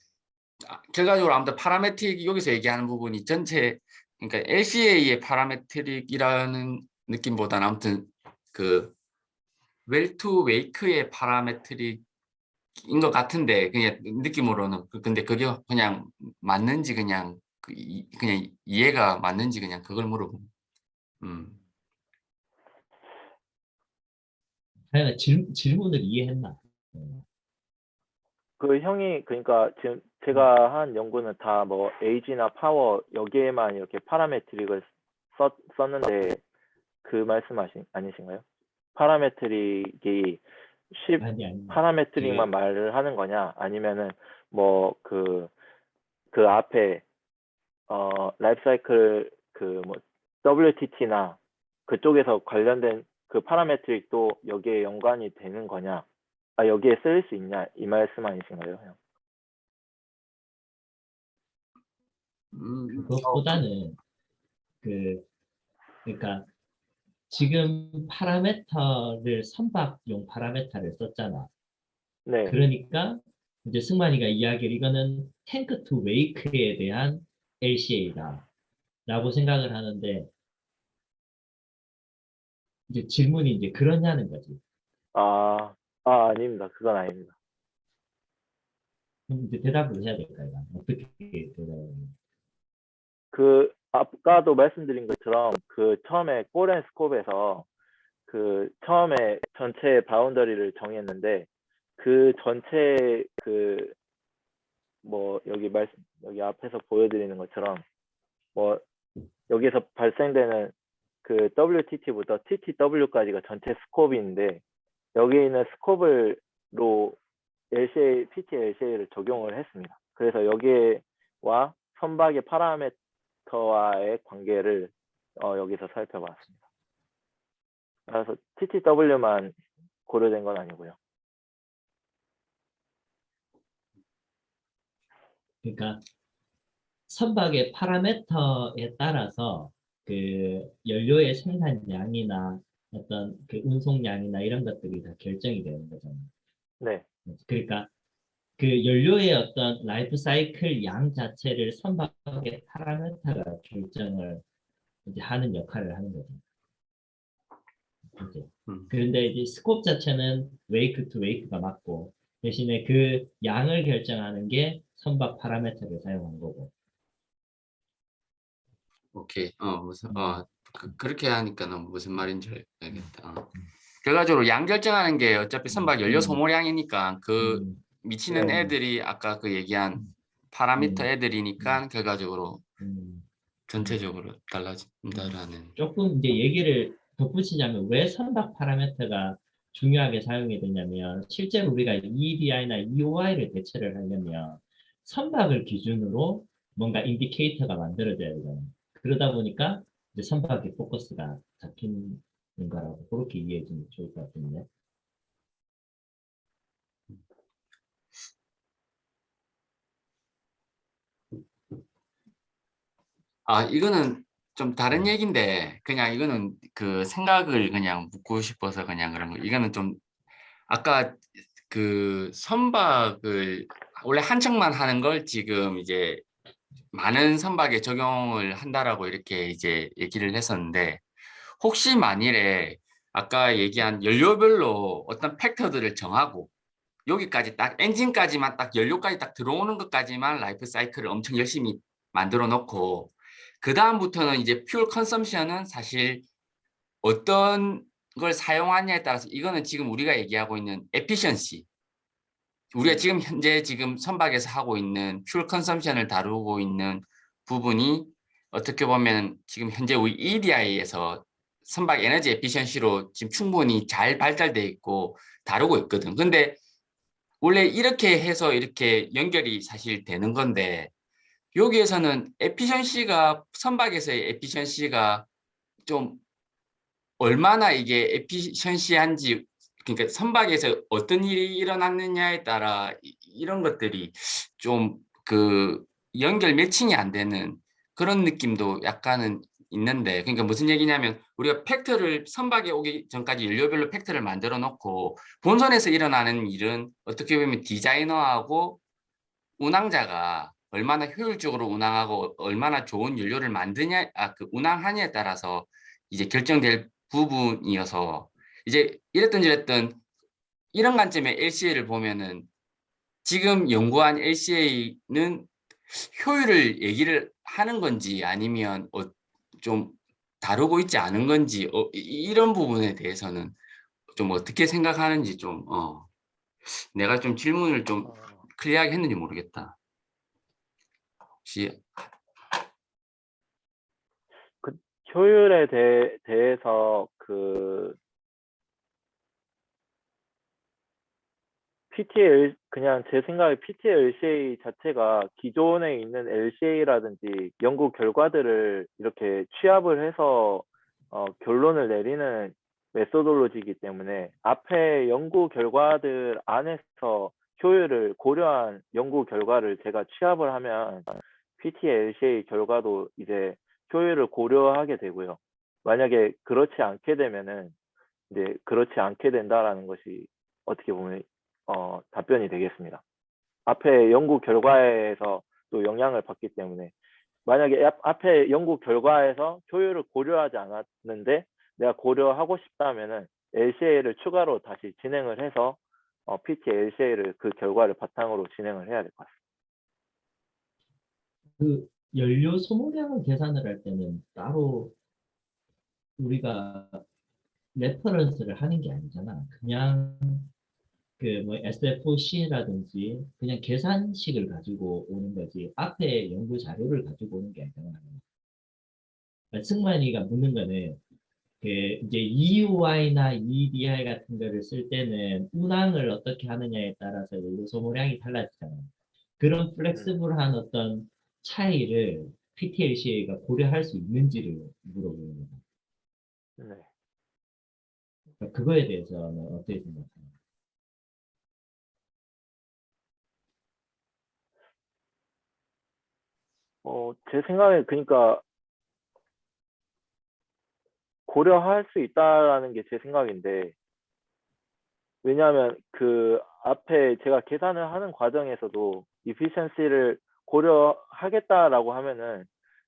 결과적으로 아무튼 파라메트릭 여기서 얘기하는 부분이 전체 그러니까 LCA의 파라메트릭이라는 느낌보다는 아무튼 그 웰투 웨이크의 파라메트릭인 것 같은데 그냥 느낌으로는 근데 그게 그냥 맞는지 그냥 그냥 이해가 맞는지 그냥 그걸 물어보. 하여간 질문을 이해했나? 그 형이 그러니까 지금 제가 한 연구는 다 뭐 에이지나 파워 여기에만 이렇게 파라메트릭을 썼는데 그 말씀하신 아니신가요? 파라메트릭이 아니. 파라메트릭만 말을 하는 거냐 아니면은 뭐 그 앞에 라이프 사이클 그 뭐 WTT나 그쪽에서 관련된 그 파라메트릭도 여기에 연관이 되는 거냐 여기에 쓰일 수 있냐 이 말씀 아니신가요, 형? 그것보다는 그러니까 지금 파라메터를 선박용 파라메터를 썼잖아. 네. 그러니까 이제 승만이가 이야기를 이거는 탱크 투 웨이크에 대한 LCA다 라고 생각을 하는데 이제 질문이 이제 그러냐는 거지. 아닙니다. 그건 아닙니다. 그럼 이제 대답을 해야 될까요? 어떻게 대답을? 그 아까도 말씀드린 것처럼 그 처음에 골앤 스콥에서 그 처음에 전체 바운더리를 정했는데 그 전체 그 뭐 여기 앞에서 보여드리는 것처럼 뭐 여기서 발생되는 그 WTT부터 TTW까지가 전체 스콥인데 여기 있는 스콥을로 LCA, PT LCA를 적용을 했습니다. 그래서 여기와 선박의 파라메터와의 관계를 여기서 살펴봤습니다. 그래서 TTW만 고려된 건 아니고요. 그러니까 선박의 파라미터에 따라서 그 연료의 생산량이나 어떤 그 운송량이나 이런 것들이 다 결정이 되는 거잖아요. 네, 그러니까 그 연료의 어떤 라이프 사이클 양 자체를 선박의 파라미터가 결정을 이제 하는 역할을 하는 거죠. 이제. 그런데 이제 스콥 자체는 웨이크 투 웨이크가 맞고 대신에 그 양을 결정하는 게 선박 파라미터를 사용한 거고. 오케이. 그렇게 하니까는 무슨 말인지 알겠다. 결과적으로 양 결정하는 게 어차피 선박 연료 소모량이니까 그 음, 미치는 네. 애들이 아까 그 얘기한 파라미터 애들이니까 결과적으로 음. 전체적으로 달라진다라는. 조금 이제 얘기를 덧붙이자면 왜 선박 파라미터가 중요하게 사용이 되냐면 실제로 우리가 EEDI나 EOI를 대체를 하려면 선박을 기준으로 뭔가 인디케이터가 만들어져야 되잖아요. 그러다 보니까 이제 선박의 포커스가 잡히는 거라고 그렇게 이해해 주면 좋을 것 같은데. 이거는 좀 다른 얘기인데 그냥 이거는 그 생각을 그냥 묻고 싶어서 그냥 그런 거. 이거는 좀 아까 그 선박을 원래 한 척만 하는 걸 지금 이제 많은 선박에 적용을 한다라고 이렇게 이제 얘기를 했었는데 혹시 만일에 아까 얘기한 연료별로 어떤 팩터들을 정하고 여기까지 딱 엔진까지만 딱 연료까지 딱 들어오는 것까지만 라이프 사이클을 엄청 열심히 만들어 놓고 그 다음부터는 이제 퓨얼 컨섬션은 사실 어떤 걸 사용하냐에 따라서 이거는 지금 우리가 얘기하고 있는 에피션시 우리가 지금 현재 지금 선박에서 하고 있는 퓨얼 컨섬션을 다루고 있는 부분이 어떻게 보면 지금 현재 우리 EDI에서 선박 에너지 에피션시로 지금 충분히 잘 발달돼 있고 다루고 있거든. 근데 원래 이렇게 해서 이렇게 연결이 사실 되는 건데 여기에서는 에피션시가 선박에서의 에피션시가 좀 얼마나 이게 에피션시한지 그러니까 선박에서 어떤 일이 일어났느냐에 따라 이런 것들이 좀 그 연결 매칭이 안 되는 그런 느낌도 약간은 있는데 그러니까 무슨 얘기냐면 우리가 팩트를 선박에 오기 전까지 연료별로 팩트를 만들어 놓고 본선에서 일어나는 일은 어떻게 보면 디자이너하고 운항자가 얼마나 효율적으로 운항하고 얼마나 좋은 연료를 만드냐, 그 운항하냐에 따라서 이제 결정될 부분이어서 이제 이랬던 저랬던 이런 관점의 LCA를 보면은 지금 연구한 LCA는 효율을 얘기를 하는 건지 아니면 좀 다루고 있지 않은 건지 이런 부분에 대해서는 좀 어떻게 생각하는지 좀 내가 좀 질문을 좀 클리어하게 했는지 모르겠다. 혹시 그 효율에 대해서 그 그냥 제 생각에 PTA LCA 자체가 기존에 있는 LCA라든지 연구 결과들을 이렇게 취합을 해서 결론을 내리는 메소돌로지이기 때문에 앞에 연구 결과들 안에서 효율을 고려한 연구 결과를 제가 취합을 하면 PTA LCA 결과도 이제 효율을 고려하게 되고요. 만약에 그렇지 않게 되면은 이제 그렇지 않게 된다라는 것이 어떻게 보면 답변이 되겠습니다. 앞에 연구 결과에서 또 영향을 받기 때문에 만약에 앞에 연구 결과에서 효율을 고려하지 않았는데 내가 고려하고 싶다면은 LCA를 추가로 다시 진행을 해서 PT LCA를 그 결과를 바탕으로 진행을 해야 될 것 같습니다. 그 연료 소모량을 계산을 할 때는 따로 우리가 레퍼런스를 하는 게 아니잖아. 그냥 그 뭐 SFOC라든지 그냥 계산식을 가지고 오는 거지. 앞에 연구 자료를 가지고 오는 게 아니잖아. 승만이가 묻는 거는 그 이제 EUI나 EDI 같은 거를 쓸 때는 운항을 어떻게 하느냐에 따라서 연료 소모량이 달라지잖아요. 그런 플렉스블한 어떤 차이를 PTLCA가 고려할 수 있는지를 물어보는 거예요. 네. 그러니까 그거에 대해서는 어떻게 생각하세요? 제 생각에 그러니까 고려할 수 있다라는 게 제 생각인데, 왜냐하면 그 앞에 제가 계산을 하는 과정에서도 efficiency를 고려하겠다라고 하면은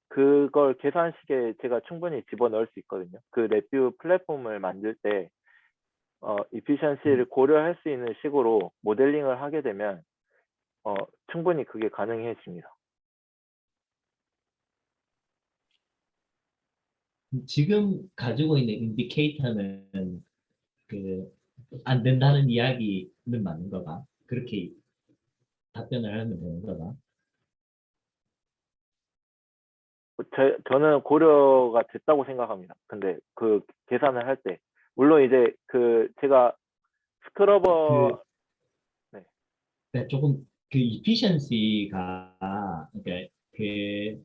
그걸 계산식에 제가 충분히 집어넣을 수 있거든요. 그 랩뷰 플랫폼을 만들 때 efficiency를 고려할 수 있는 식으로 모델링을 하게 되면 충분히 그게 가능해집니다. 지금 가지고 있는 인디케이터는 그 안 된다는 이야기는 맞는 거가? 그렇게 답변을 하면 되는 거가? 저는 고려가 됐다고 생각합니다. 근데 그 계산을 할 때, 물론 이제 그 제가 스크러버, 네. 그러니까 조금 그 efficiency가 그러니까 그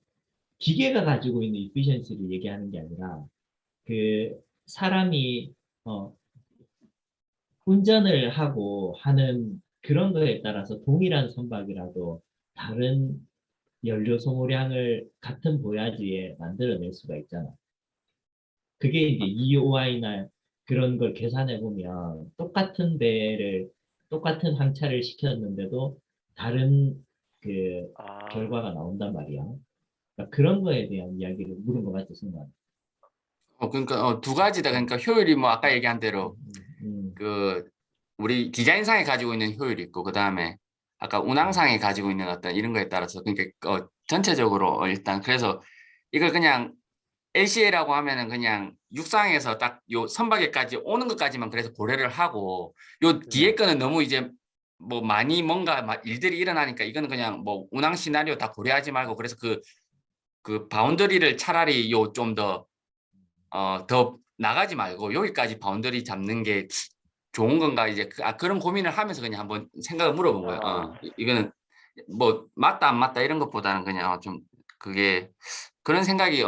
기계가 가지고 있는 efficiency를 얘기하는 게 아니라 그 사람이 운전을 하고 하는 그런 거에 따라서 동일한 선박이라도 다른 연료 소모량을 같은 보야지에 만들어낼 수가 있잖아. 그게 이제 EOI나 그런 걸 계산해 보면 똑같은 배를 똑같은 항차를 시켰는데도 다른 그 아, 결과가 나온단 말이야. 그러니까 그런 거에 대한 이야기를 물은 것 같아 순간. 그러니까 두 가지다. 그러니까 효율이 뭐 아까 얘기한 대로 음, 그 우리 디자인상에 가지고 있는 효율이 있고 그 다음에 아까 음, 운항상에 가지고 있는 어떤 이런 거에 따라서 그러니까 전체적으로 일단 그래서 이걸 그냥 LCA라고 하면은 그냥 육상에서 딱 요 선박에까지 오는 것까지만 그래서 고려를 하고 요 뒤에 네. 거는 너무 이제 뭐 많이 뭔가 막 일들이 일어나니까 이거는 그냥 뭐 운항 시나리오 다 고려하지 말고 그래서 그 바운더리를 차라리 요 좀 더 나가지 말고 여기까지 바운더리 잡는 게 좋은 건가 이제 그런 고민을 하면서 그냥 한번 생각을 물어본 거예요. 아, 이거는 뭐 맞다 안 맞다 이런 것보다는 그냥 좀 그게 그런 생각이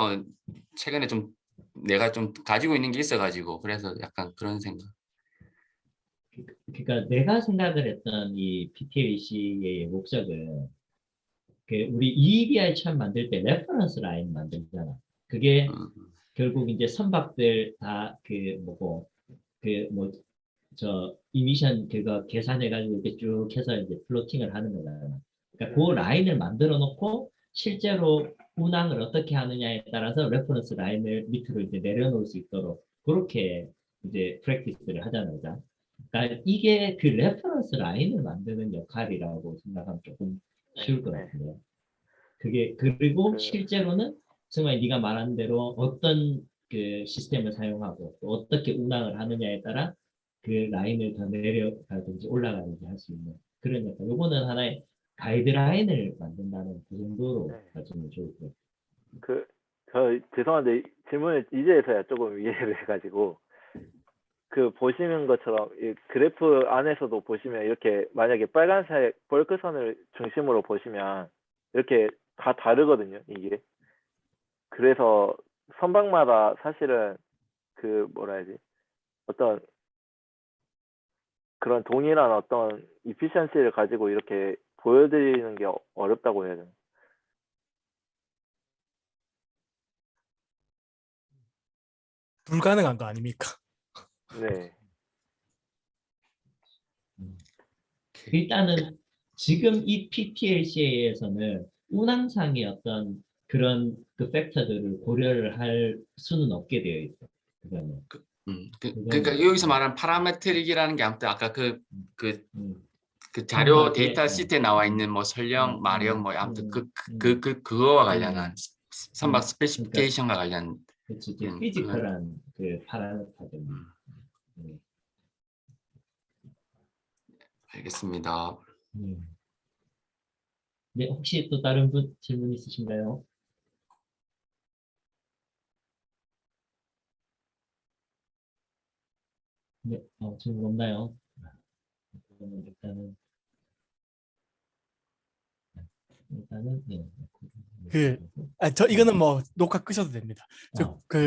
최근에 좀 내가 좀 가지고 있는 게 있어가지고 그래서 약간 그런 생각. 그러니까 내가 생각을 했던 이 PTAC의 목적은 그 우리 EEBI 처음 만들 때 레퍼런스 라인 만들잖아. 그게 음, 결국 이제 선박들 다 그 뭐고 그 뭐 저 이미션 그거 계산해가지고 이렇게 쭉 해서 이제 플로팅을 하는 거잖아. 그러니까 그 네. 라인을 만들어 놓고 실제로 운항을 어떻게 하느냐에 따라서 레퍼런스 라인을 밑으로 이제 내려놓을 수 있도록 그렇게 이제 프랙티스를 하잖아요. 그죠? 그러니까 이게 그 레퍼런스 라인을 만드는 역할이라고 생각하면 조금 쉬울 것 네. 같은데요. 그게 그리고 그, 실제로는 정말 네가 말한 대로 어떤 그 시스템을 사용하고 또 어떻게 운항을 하느냐에 따라 그 라인을 더 내려가든지 올라가든지 할 수 있는 그런 약간 요거는 하나의 가이드라인을 만든다는 그 정도로 네. 가지면 좋을 것 같아요. 그, 죄송한데 질문을 이제서야 조금 이해를 해가지고, 그 보시는 것처럼 이 그래프 안에서도 보시면 이렇게 만약에 빨간색 벌크선을 중심으로 보시면 이렇게 다 다르거든요, 이게. 그래서 선박마다 사실은 그 뭐라 해야지? 어떤 그런 동일한 어떤 이피션시를 가지고 이렇게 보여드리는 게 어렵다고 해야 되나? 불가능한 거 아닙니까? 네. 음. 일단은 지금 이 PTLCA에서는 운항상의 어떤 그런 그 팩터들을 고려를 할 수는 없게 되어 있어. 그거는 그러니까 그거는 여기서 말하는 파라메트릭이라는 게 아무튼 아까 그 음, 자료 선박의 데이터 시트에 나와 음, 있는 뭐 음, 설령 마력 뭐 아무튼 음, 그거와 음, 관련한 선박 그러니까 스페시피케이션과 관련 그치, 이제 그건 피지컬한 그 파라미터들. 음, 음, 알겠습니다. 음. 네, 혹시 또 다른 분 질문 있으신가요? 네, 질문 없나요? 그러면 일단은 네. 저 이거는 뭐 녹화 끄셔도 됩니다. 어. 그